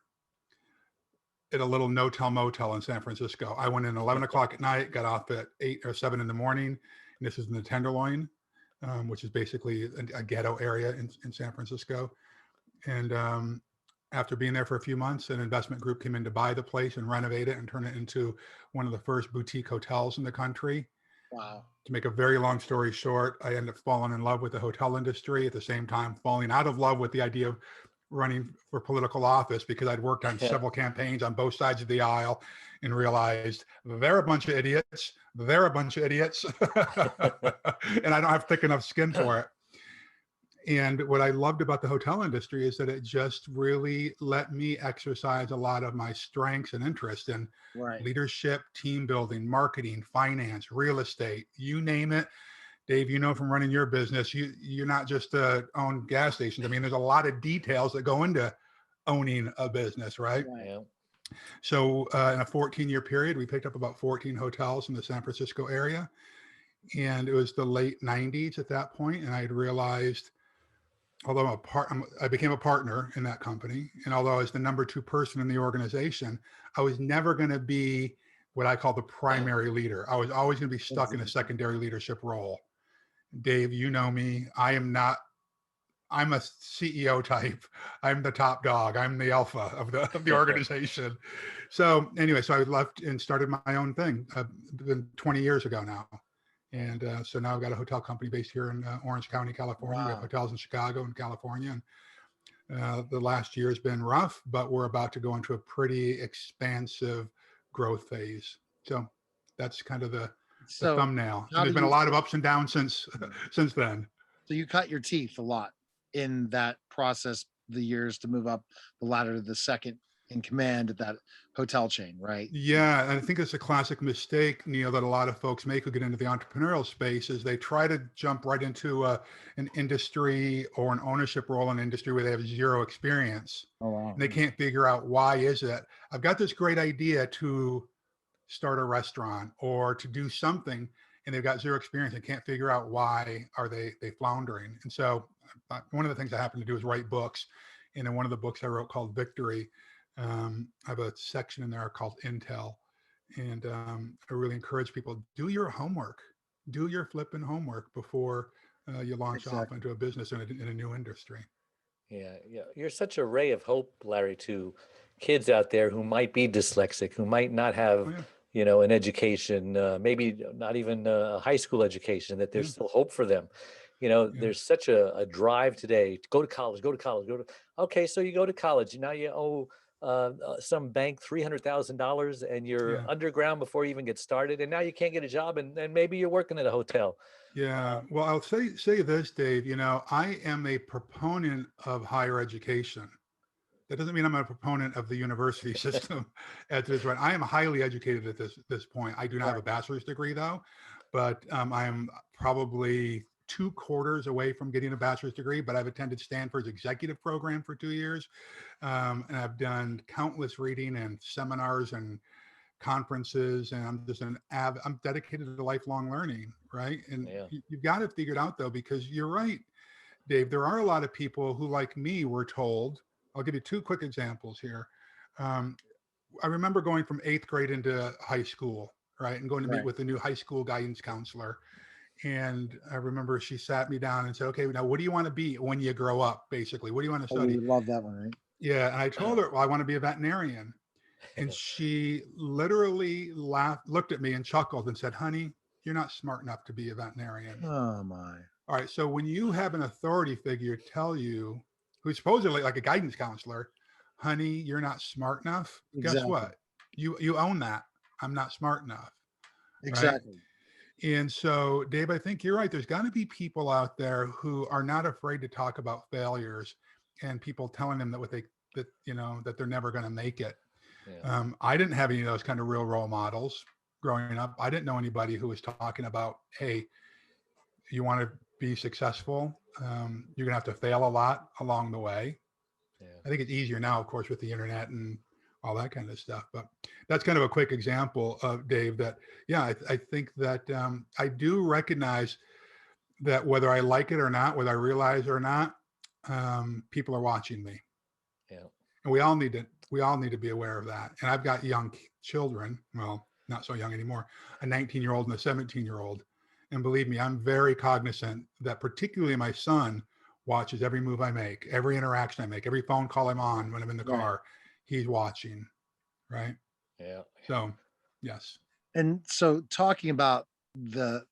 Speaker 4: at a little no-tell motel in San Francisco. I went in 11 o'clock at night, got off at 8 or 7 in the morning. And this is in the Tenderloin, which is basically a ghetto area in San Francisco. And after being there for a few months, an investment group came in to buy the place and renovate it and turn it into one of the first boutique hotels in the country.
Speaker 1: Wow.
Speaker 4: To make a very long story short, I ended up falling in love with the hotel industry, at the same time falling out of love with the idea of running for political office, because I'd worked on several campaigns on both sides of the aisle and realized they're a bunch of idiots. They're a bunch of idiots. And I don't have thick enough skin for it. And what I loved about the hotel industry is that it just really let me exercise a lot of my strengths and interests in leadership, team building, marketing, finance, real estate, you name it. Dave, you know, from running your business, you're not just own gas stations. I mean, there's a lot of details that go into owning a business, right?
Speaker 3: Yeah.
Speaker 4: So in a 14-year period, we picked up about 14 hotels in the San Francisco area. And it was the late 90s at that point, and I had realized, although I became a partner in that company, and although I was the number 2 person in the organization, I was never going to be what I call the primary leader. I was always going to be stuck in a secondary leadership role. Dave, you know me. I'm a CEO type. I'm the top dog. I'm the alpha of the organization. So anyway, so I left and started my own thing. Been 20 years ago now. And so now I've got a hotel company based here in Orange County, California.
Speaker 1: Wow.
Speaker 4: We have hotels in Chicago and California. And the last year has been rough, but we're about to go into a pretty expansive growth phase. So that's kind of the thumbnail. And there's been a lot of ups and downs since then.
Speaker 1: So you cut your teeth a lot in that process, the years to move up the ladder to the second in command at that hotel chain, right?
Speaker 4: Yeah, and I think it's a classic mistake, Neil, that a lot of folks make who get into the entrepreneurial space is they try to jump right into an industry or an ownership role in an industry where they have zero experience.
Speaker 1: Oh, wow.
Speaker 4: And they can't figure out why is it. I've got this great idea to start a restaurant or to do something, and they've got zero experience and can't figure out why are they floundering. And so one of the things I happen to do is write books. And in one of the books I wrote called Victory, I have a section in there called Intel. And I really encourage people, do your homework, do your flipping homework before you launch off into a business in a new industry.
Speaker 3: Yeah. You're such a ray of hope, Larry, to kids out there who might be dyslexic, who might not have, an education, maybe not even a high school education, that there's still hope for them. There's such a drive today to go to college. Okay, so you go to college. Now you owe some bank $300,000 and you're underground before you even get started. And now you can't get a job and maybe you're working at a hotel.
Speaker 4: Yeah. Well, I'll say this, Dave, I am a proponent of higher education. That doesn't mean I'm a proponent of the university system at this point. I am highly educated at this point. I do not have a bachelor's degree though, but I am probably 2 quarters away from getting a bachelor's degree, but I've attended Stanford's executive program for 2 years. And I've done countless reading and seminars and conferences, and I'm dedicated to lifelong learning, right? And you've got to figure it out though, because you're right, Dave, there are a lot of people who, like me, were told, I'll give you 2 quick examples here. I remember going from 8th grade into high school, right? And going to meet with the new high school guidance counselor. And I remember she sat me down and said, okay, now what do you want to be when you grow up? Basically, what do you want to study?
Speaker 1: We love that one, right?
Speaker 4: Yeah. And I told her, well, I want to be a veterinarian. And she literally looked at me and chuckled and said, honey, you're not smart enough to be a veterinarian.
Speaker 1: Oh my.
Speaker 4: All right. So when you have an authority figure tell you, who's supposedly like a guidance counselor, honey, you're not smart enough. Exactly. Guess what? You own that. I'm not smart enough.
Speaker 1: Exactly.
Speaker 4: Right? And so, Dave, I think you're right. There's got to be people out there who are not afraid to talk about failures and people telling them that they're never going to make it. Yeah. I didn't have any of those kind of real role models growing up. I didn't know anybody who was talking about, hey, you want to be successful, you're gonna have to fail a lot along the way. I think it's easier now, of course, with the internet and all that kind of stuff, but that's kind of a quick example of, Dave, that I think that I do recognize that whether I like it or not, whether I realize it or not, people are watching me.
Speaker 3: Yeah.
Speaker 4: And we all need to be aware of that. And I've got young children, well, not so young anymore, a 19-year-old and a 17-year-old. And believe me, I'm very cognizant that particularly my son watches every move I make, every interaction I make, every phone call I'm on when I'm in the
Speaker 1: Right.
Speaker 4: car, he's watching, right?
Speaker 3: Yeah.
Speaker 4: So, yes.
Speaker 1: And so talking about the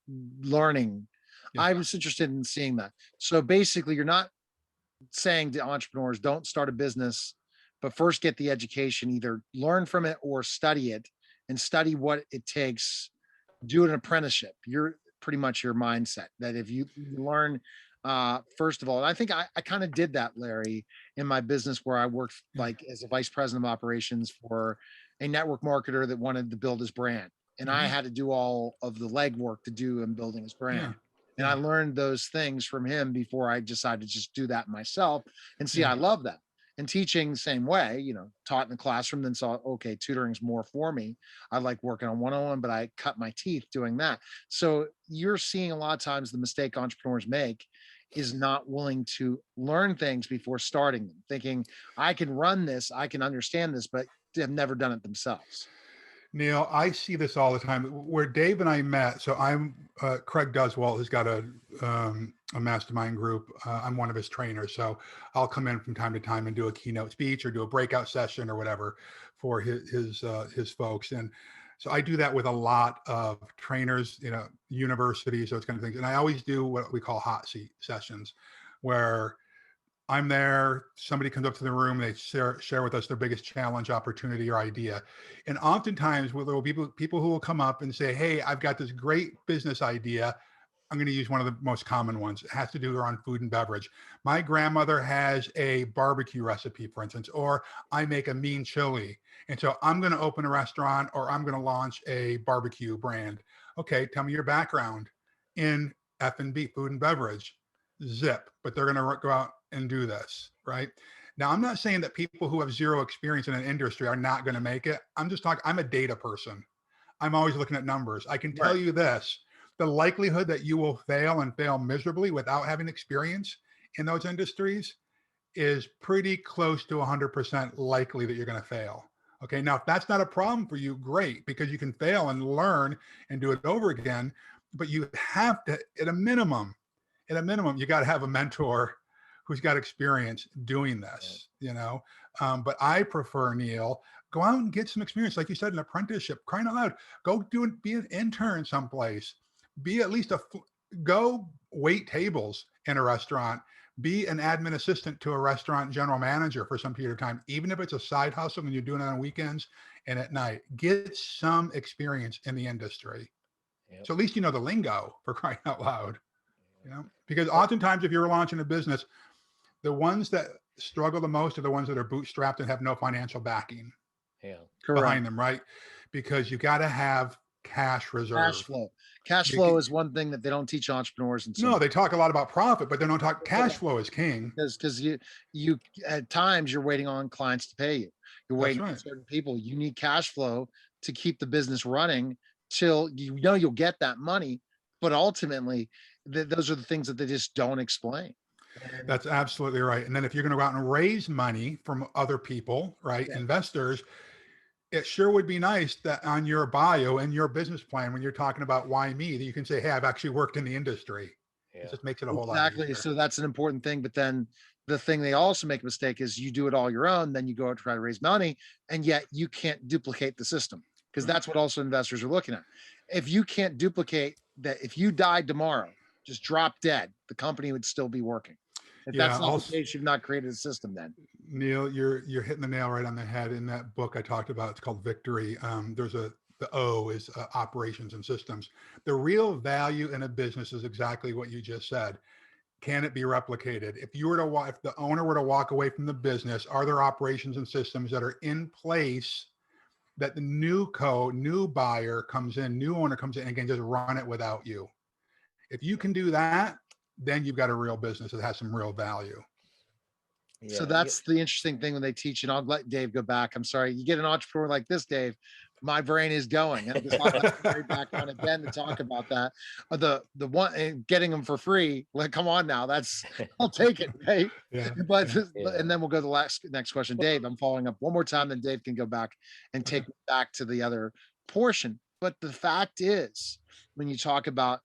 Speaker 1: learning,
Speaker 4: Yes.
Speaker 1: I was interested in seeing that. So basically, you're not saying to entrepreneurs, don't start a business, but first get the education, either learn from it or study it, and study what it takes. Do an apprenticeship. You're pretty much your mindset that if you learn, first of all, and I think I kind of did that, Larry, in my business where I worked like as a vice president of operations for a network marketer that wanted to build his brand. And I
Speaker 4: Mhm.
Speaker 1: had to do all of the legwork to do in building his brand.
Speaker 4: Yeah.
Speaker 1: And I
Speaker 4: Yeah.
Speaker 1: learned those things from him before I decided to just do that myself. And see,
Speaker 4: Yeah.
Speaker 1: I love that. And teaching the same way, taught in the classroom, then saw, okay, tutoring's more for me. I like working on one-on-one, but I cut my teeth doing that. So you're seeing a lot of times the mistake entrepreneurs make is not willing to learn things before starting them, thinking I can run this, I can understand this, but have never done it themselves.
Speaker 4: Neil, I see this all the time. Where Dave and I met, so I'm Craig Duswalt has got a mastermind group. I'm one of his trainers, so I'll come in from time to time and do a keynote speech or do a breakout session or whatever for his folks. And so I do that with a lot of trainers, universities, those kind of things. And I always do what we call hot seat sessions, where I'm there, somebody comes up to the room, they share with us their biggest challenge, opportunity, or idea. And oftentimes there will be people who will come up and say, hey, I've got this great business idea. I'm going to use one of the most common ones. It has to do around food and beverage. My grandmother has a barbecue recipe, for instance, or I make a mean chili. And so I'm going to open a restaurant or I'm going to launch a barbecue brand. Okay, tell me your background in F&B, food and beverage. Zip, but they're going to go out and do this, right? Now, I'm not saying that people who have zero experience in an industry are not going to make it. I'm just talking, I'm a data person. I'm always looking at numbers. I can tell
Speaker 1: Right.
Speaker 4: you this, the likelihood that you will fail and fail miserably without having experience in those industries is pretty close to 100% likely that you're going to fail. Okay. Now, if that's not a problem for you, great, because you can fail and learn and do it over again, but you have to, at a minimum, you got to have a mentor who's got experience doing this, but I prefer, Neil, go out and get some experience. Like you said, an apprenticeship, crying out loud, go do it, be an intern someplace, be at least go wait tables in a restaurant, be an admin assistant to a restaurant general manager for some period of time, even if it's a side hustle and you're doing it on weekends and at night, get some experience in the industry.
Speaker 3: Yep.
Speaker 4: So at least you know the lingo, for crying out loud. Because oftentimes if you're launching a business, the ones that struggle the most are the ones that are bootstrapped and have no financial backing behind them, right? Because you got to have cash reserve.
Speaker 1: Cash flow. Cash flow is one thing that they don't teach entrepreneurs.
Speaker 4: No, they talk a lot about profit, but they don't talk cash flow is king.
Speaker 1: Because you at times you're waiting on clients to pay you. You're waiting on certain people. You need cash flow to keep the business running till you'll get that money. But ultimately, those are the things that they just don't explain.
Speaker 4: That's absolutely right. And then if you're going to go out and raise money from other people, right, investors, it sure would be nice that on your bio and your business plan, when you're talking about why me, that you can say, hey, I've actually worked in the industry. It just makes it a whole lot easier.
Speaker 1: So that's an important thing. But then the thing they also make a mistake is you do it all your own, then you go out to try to raise money, and yet you can't duplicate the system, because that's what also investors are looking at. If you can't duplicate that, if you died tomorrow, just drop dead, the company would still be working. If that's not the case, you've not created a system then.
Speaker 4: Neil, you're hitting the nail right on the head. In that book I talked about, it's called Victory. The O is operations and systems. The real value in a business is exactly what you just said. Can it be replicated? If the owner were to walk away from the business, are there operations and systems that are in place that the new buyer comes in, new owner comes in and can just run it without you? If you can do that, then you've got a real business that has some real value.
Speaker 1: So that's the interesting thing when they teach, and I'll let Dave go back. I'm sorry. You get an entrepreneur like this, Dave, My brain is going. And I'll have Larry back on again to talk about that. The one getting them for free. Like, come on now, I'll take it, right?
Speaker 4: Yeah.
Speaker 1: But
Speaker 3: Yeah.
Speaker 1: and then we'll go to the next question, Dave. I'm following up one more time, then Dave can go back and take me back to the other portion. But the fact is, when you talk about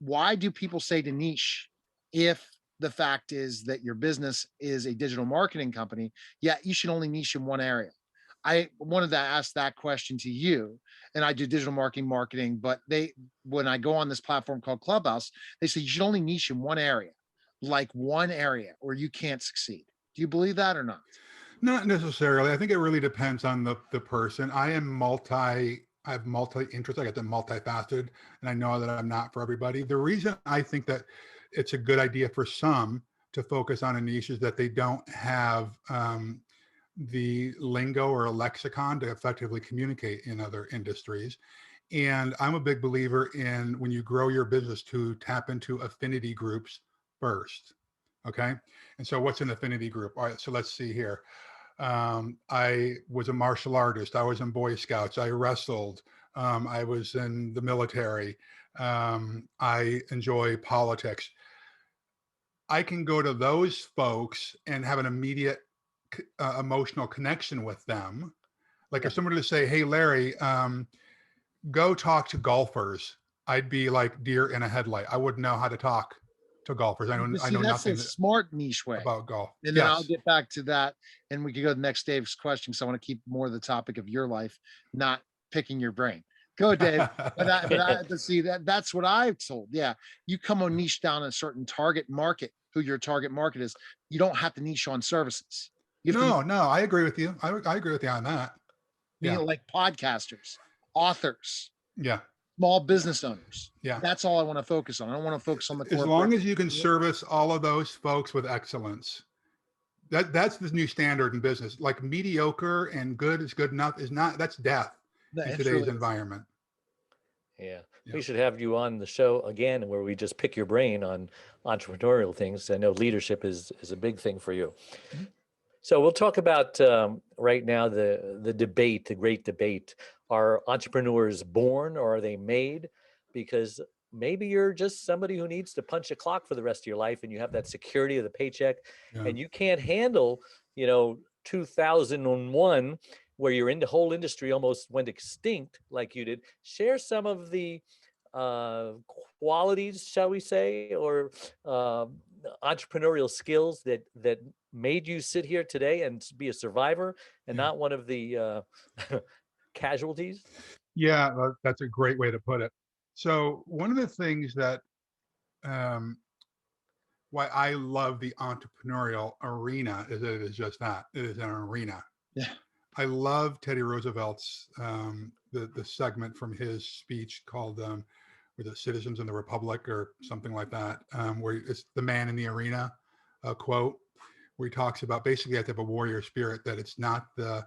Speaker 1: why do people say to niche if the fact is that your business is a digital marketing company, yet you should only niche in one area. I wanted to ask that question to you, and I do digital marketing, but when I go on this platform called Clubhouse, they say you should only niche in one area, like one area, or you can't succeed. Do you believe that or not?
Speaker 4: Not necessarily. I think it really depends on the person. I have multi interests. I get them multifaceted, and I know that I'm not for everybody. The reason I think that it's a good idea for some to focus on a niche is that they don't have the lingo or a lexicon to effectively communicate in other industries. And I'm a big believer in when you grow your business to tap into affinity groups first. Okay. And so what's an affinity group? All right. So let's see here. I was a martial artist. I was in Boy Scouts. I wrestled. I was in the military. I enjoy politics. I can go to those folks and have an immediate emotional connection with them. Like if somebody to say, "Hey, Larry, go talk to golfers," I'd be like deer in a headlight. I wouldn't know how to talk to golfers. I know
Speaker 1: That's a
Speaker 4: nothing
Speaker 1: smart niche way.
Speaker 4: about golf.
Speaker 1: And then I'll
Speaker 4: Yes.
Speaker 1: get back to that, and we can go to the next Dave's question. So I want to keep more of the topic of your life, not picking your brain. Go, Dave. But see that's what I've told. Yeah, you come on niche down a certain target market, who your target market is. You don't have to niche on services. You have to,
Speaker 4: No, I agree with you. I agree with you on that.
Speaker 1: you
Speaker 4: Yeah.
Speaker 1: know, like podcasters, authors,
Speaker 4: Yeah.
Speaker 1: small business owners.
Speaker 4: Yeah.
Speaker 1: That's all I want to focus on. I don't want to focus on the
Speaker 4: As
Speaker 1: corporate.
Speaker 4: long as you can service all of those folks with excellence. That's the new standard in business. Like mediocre and good is good enough is not, that's death in
Speaker 1: It's
Speaker 4: today's
Speaker 1: really-
Speaker 4: environment.
Speaker 3: Yeah.
Speaker 4: Yeah.
Speaker 3: We should have you on the show again where we just pick your brain on entrepreneurial things. I know leadership is a big thing for you.
Speaker 1: Mhm.
Speaker 3: So we'll talk about right now the debate, the great debate. Are entrepreneurs born or are they made? Because maybe you're just somebody who needs to punch a clock for the rest of your life and you have that security of the paycheck
Speaker 4: Yeah.
Speaker 3: and you can't handle, 2001 where your whole industry almost went extinct like you did. Share some of the qualities, shall we say, or entrepreneurial skills that made you sit here today and be a survivor and
Speaker 4: Yeah.
Speaker 3: not one of the casualties.
Speaker 4: Yeah, that's a great way to put it. So one of the things that why I love the entrepreneurial arena is that it is just that. It is an arena.
Speaker 1: Yeah.
Speaker 4: I love Teddy Roosevelt's the segment from his speech called was it Citizens in the Republic or something like that, where it's the man in the arena quote, where he talks about basically you have to have a warrior spirit, that it's not the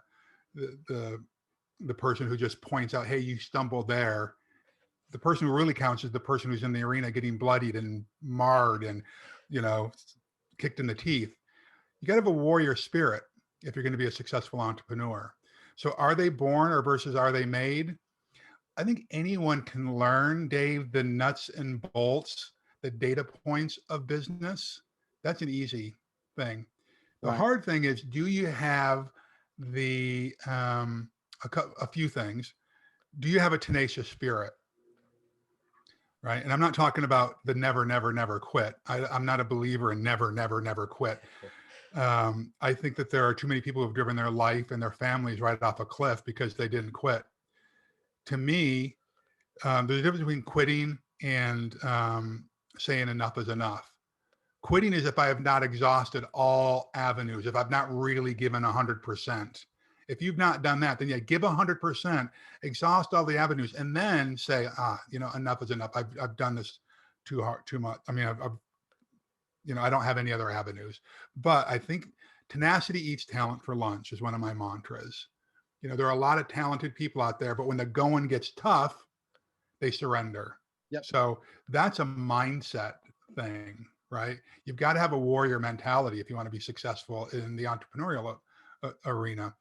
Speaker 4: person who just points out, hey, you stumbled there. The person who really counts is the person who's in the arena getting bloodied and marred and, kicked in the teeth. You got to have a warrior spirit if you're going to be a successful entrepreneur. So are they born or versus are they made? I think anyone can learn, Dave, the nuts and bolts, the data points of business. That's an easy thing. The
Speaker 1: Right.
Speaker 4: hard thing is, do you have the a few things? Do you have a tenacious spirit? Right. And I'm not talking about the never, never, never quit. I'm not a believer in never, never, never quit. I think that there are too many people who've driven their life and their families right off a cliff because they didn't quit. To me, there's a difference between quitting and saying enough is enough. Quitting is if I have not exhausted all avenues, if I've not really given 100%. If you've not done that, then yeah, give 100%, exhaust all the avenues, and then say, enough is enough. I've done this too hard, too much. I mean, I don't have any other avenues. But I think tenacity eats talent for lunch is one of my mantras. There are a lot of talented people out there, but when the going gets tough, they surrender.
Speaker 1: Yep.
Speaker 4: So that's a mindset thing, right? You've got to have a warrior mentality if you want to be successful in the entrepreneurial arena.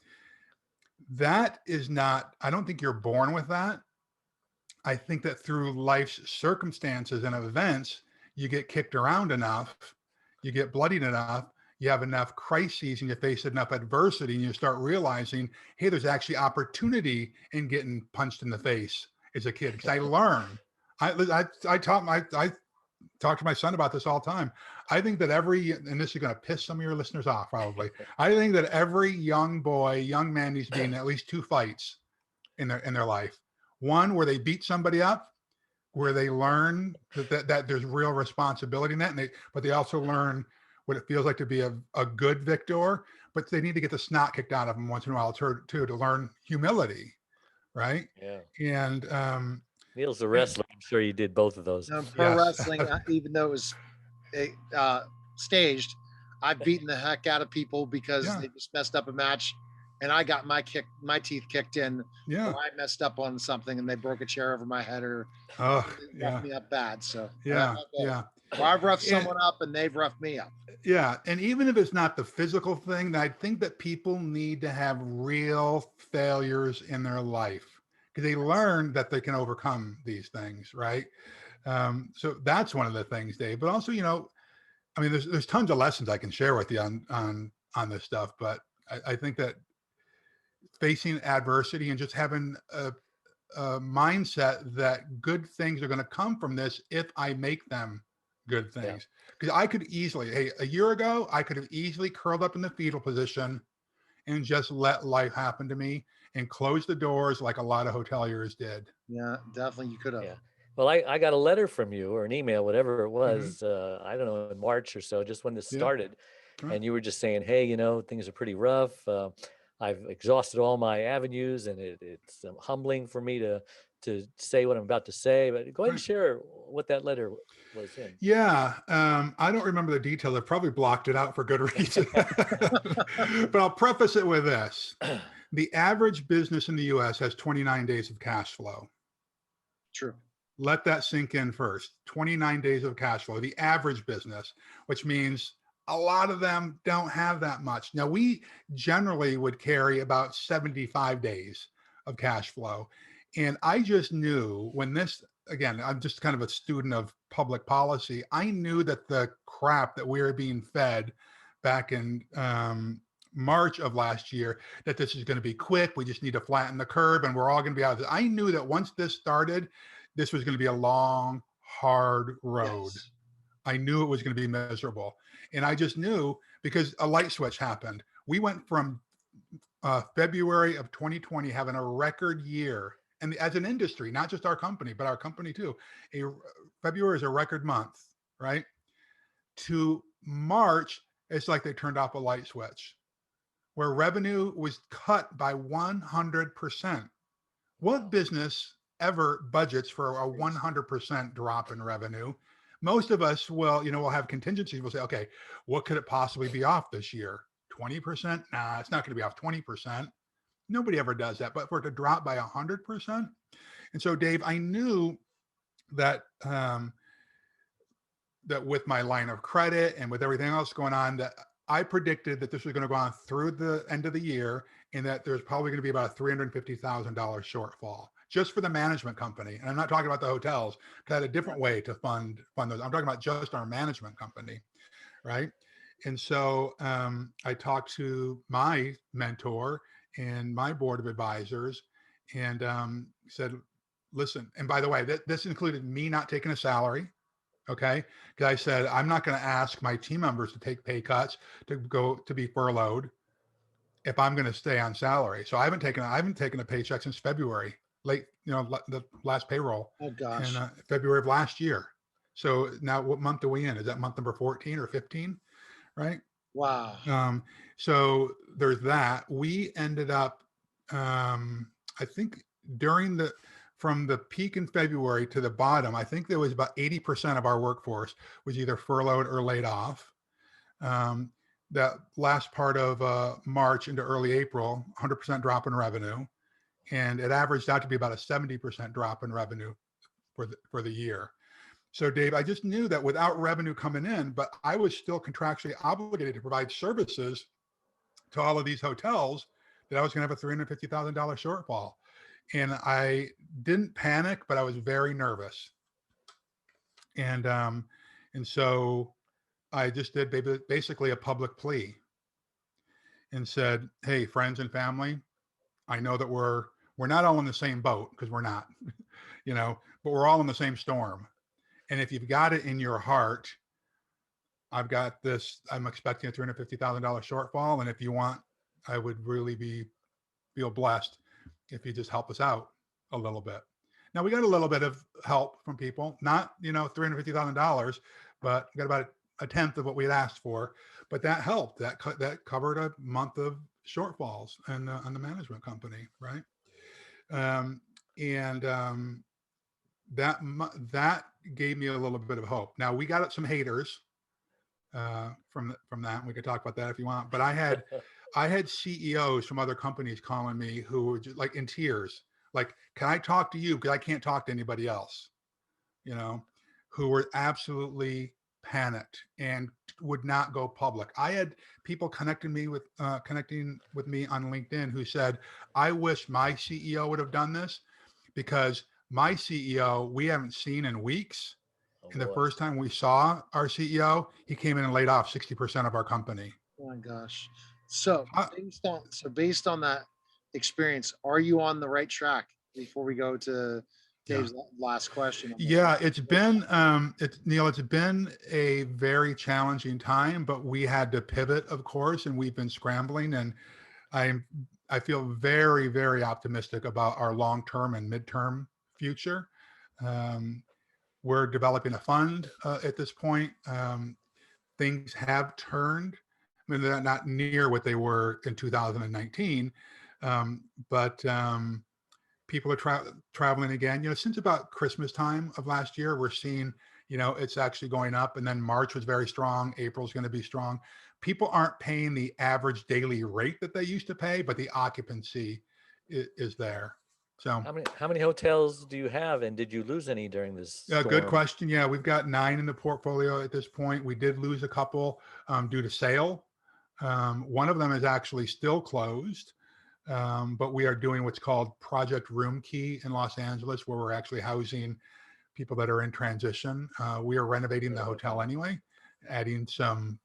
Speaker 4: that is not, I don't think you're born with that. I think that through life's circumstances and events, you get kicked around enough, you get bloodied enough, you have enough crises and you face enough adversity and you start realizing, hey, there's actually opportunity in getting punched in the face as a kid. Because I learned, I talk to my son about this all the time. I think that and this is going to piss some of your listeners off probably. I think that every young man needs to be in at least 2 fights in their life. One where they beat somebody up, where they learn that there's real responsibility in that, but they also learn what it feels like to be a good victor. But they need to get the snot kicked out of them once in a while too, to learn humility, right?
Speaker 3: Yeah.
Speaker 4: And
Speaker 3: Neil's a wrestler. I'm sure you did both of those.
Speaker 1: Pro
Speaker 4: Yes.
Speaker 1: wrestling, even though it was staged, I've beaten the heck out of people because
Speaker 4: Yeah.
Speaker 1: they just messed up a match, and I got my teeth kicked in.
Speaker 4: Yeah.
Speaker 1: Or I messed up on something, and they broke a chair over my head, or
Speaker 4: Oh,
Speaker 1: they roughed me up bad. So
Speaker 4: yeah. Yeah.
Speaker 1: or I've roughed
Speaker 4: Yeah.
Speaker 1: someone up, and they've roughed me up.
Speaker 4: Yeah. And even if it's not the physical thing, I think that people need to have real failures in their life because they learn that they can overcome these things. Right. So that's one of the things, Dave, but also, I mean, there's tons of lessons I can share with you on this stuff, but I think that facing adversity and just having a mindset that good things are going to come from this if I make them good things. Because I could easily, a year ago, I could have easily curled up in the fetal position and just let life happen to me and close the doors like a lot of hoteliers did.
Speaker 1: Yeah, definitely, you could have.
Speaker 3: Yeah. Well, I got a letter from you or an email, whatever it was, I don't know, in March or so, just when this started.
Speaker 4: Right.
Speaker 3: And you were just saying, hey, things are pretty rough. I've exhausted all my avenues and it's humbling for me to say what I'm about to say. But go ahead and
Speaker 4: Right.
Speaker 3: share what that letter was in.
Speaker 4: Yeah, I don't remember the details. I probably blocked it out for good reason. But I'll preface it with this. The average business in the US has 29 days of cash flow.
Speaker 1: True.
Speaker 4: Let that sink in first. 29 days of cash flow, the average business, which means a lot of them don't have that much. Now, we generally would carry about 75 days of cash flow. And I just knew when this, again, I'm just kind of a student of public policy. I knew that the crap that we were being fed back in March of last year, that this is going to be quick. We just need to flatten the curve and we're all going to be out of this. I knew that once this started, this was going to be a long, hard road.
Speaker 1: Yes.
Speaker 4: I knew it was going to be miserable. And I just knew because a light switch happened. We went from February of 2020 having a record year. And as an industry, not just our company, but our company too. February is a record month, right? To March, it's like they turned off a light switch where revenue was cut by 100%. What business ever budgets for a 100% drop in revenue? Most of us will, we'll have contingencies. We'll say, okay, what could it possibly be off this year? 20%? Nah, it's not going to be off 20%. Nobody ever does that, but for it to drop by 100%. And so, Dave, I knew that that with my line of credit and with everything else going on, that I predicted that this was going to go on through the end of the year and that there's probably going to be about a $350,000 shortfall just for the management company. And I'm not talking about the hotels, because I had a different way to fund those. I'm talking about just our management company, right? And so I talked to my mentor and my board of advisors and said, listen, and by the way, this included me not taking a salary, okay? Because I said, I'm not going to ask my team members to take pay cuts to be furloughed if I'm going to stay on salary. So I haven't taken a paycheck since February, the last payroll.
Speaker 1: Oh gosh.
Speaker 4: In February of last year. So now what month are we in? Is that month number 14 or 15? Right?
Speaker 1: Wow.
Speaker 4: So there's that. We ended up, I think from the peak in February to the bottom, I think there was about 80% of our workforce was either furloughed or laid off. That last part of March into early April, 100% drop in revenue. And it averaged out to be about a 70% drop in revenue for the year. So Dave, I just knew that without revenue coming in, but I was still contractually obligated to provide services to all of these hotels that I was going to have a $350,000 shortfall. And I didn't panic, but I was very nervous. And so I just did basically a public plea and said, hey, friends and family, I know that we're not all in the same boat, because we're not, but we're all in the same storm. And if you've got it in your heart, I've got this, I'm expecting a $350,000 shortfall. And if you want, I would really feel blessed if you just help us out a little bit. Now we got a little bit of help from people, not, $350,000, but we got about a tenth of what we had asked for, but that helped. That covered a month of shortfalls on the management company. Right. That gave me a little bit of hope. Now we got some haters from that. We could talk about that if you want, but I had CEOs from other companies calling me who were just like in tears, like, can I talk to you? Because I can't talk to anybody else, who were absolutely panicked and would not go public. I had people connecting with me on LinkedIn who said, I wish my CEO would have done this, because my CEO, we haven't seen in weeks. And the first time we saw our CEO, he came in and laid off 60% of our company.
Speaker 1: Oh my gosh. So based on that experience, are you on the right track before we go to Dave's last question?
Speaker 4: Yeah, it's been, Neil, it's been a very challenging time, but we had to pivot, of course, and we've been scrambling, and I feel very, very optimistic about our long-term and midterm future. We're developing a fund at this point. Things have turned. I mean, they're not near what they were in 2019, but people are traveling again. Since about Christmas time of last year, we're seeing, it's actually going up. And then March was very strong. April's going to be strong. People aren't paying the average daily rate that they used to pay, but the occupancy is there. So
Speaker 3: how many hotels do you have, and did you lose any during this storm?
Speaker 4: Good question. Yeah, we've got 9 in the portfolio at this point. We did lose a couple due to sale. One of them is actually still closed, but we are doing what's called Project Room Key in Los Angeles, where we're actually housing people that are in transition. We are renovating the hotel anyway, adding some,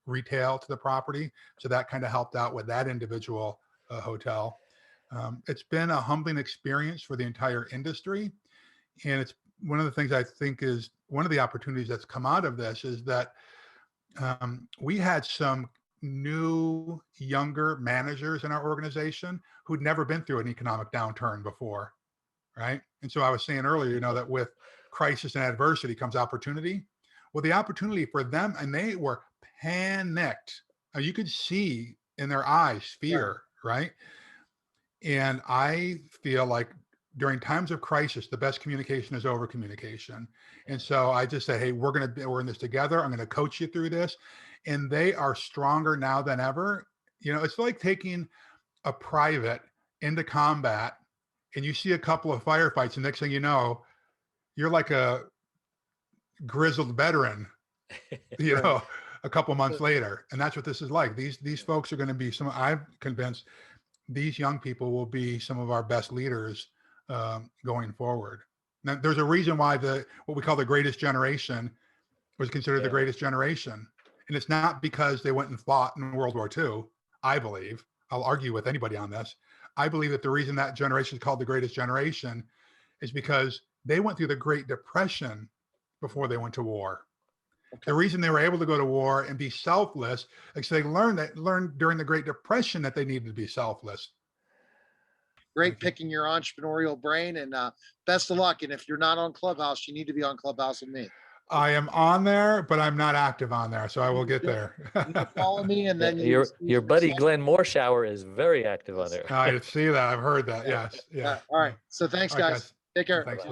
Speaker 4: retail to the property. So that kind of helped out with that individual hotel. It's been a humbling experience for the entire industry. And it's one of the things I think is one of the opportunities that's come out of this is that we had some new, younger managers in our organization who'd never been through an economic downturn before, right? And so I was saying earlier, that with crisis and adversity comes opportunity. Well, the opportunity for them, and they were panicked. You could see in their eyes fear, right? And I feel like during times of crisis, the best communication is over communication. And so I just say, hey, we're in this together. I'm going to coach you through this. And they are stronger now than ever. It's like taking a private into combat and you see a couple of firefights, and next thing you know, you're like a grizzled veteran, a couple months later. And that's what this is like. These folks are going to be I'm convinced these young people will be some of our best leaders going forward. Now, there's a reason why what we call the greatest generation was considered the greatest generation. And it's not because they went and fought in World War II, I believe. I'll argue with anybody on this. I believe that the reason that generation is called the greatest generation is because they went through the Great Depression before they went to war. Okay. The reason they were able to go to war and be selfless is they learned during the Great Depression that they needed to be selfless.
Speaker 1: Great picking your entrepreneurial brain, and best of luck. And if you're not on Clubhouse, you need to be on Clubhouse with me.
Speaker 4: I am on there, but I'm not active on there, so I will get there.
Speaker 1: You can follow me, and then
Speaker 3: your buddy Glenn Morshower is very active on there.
Speaker 4: I see that. I've heard that. Yes. Yeah.
Speaker 1: All right. So thanks, guys. Take care.
Speaker 4: Thanks.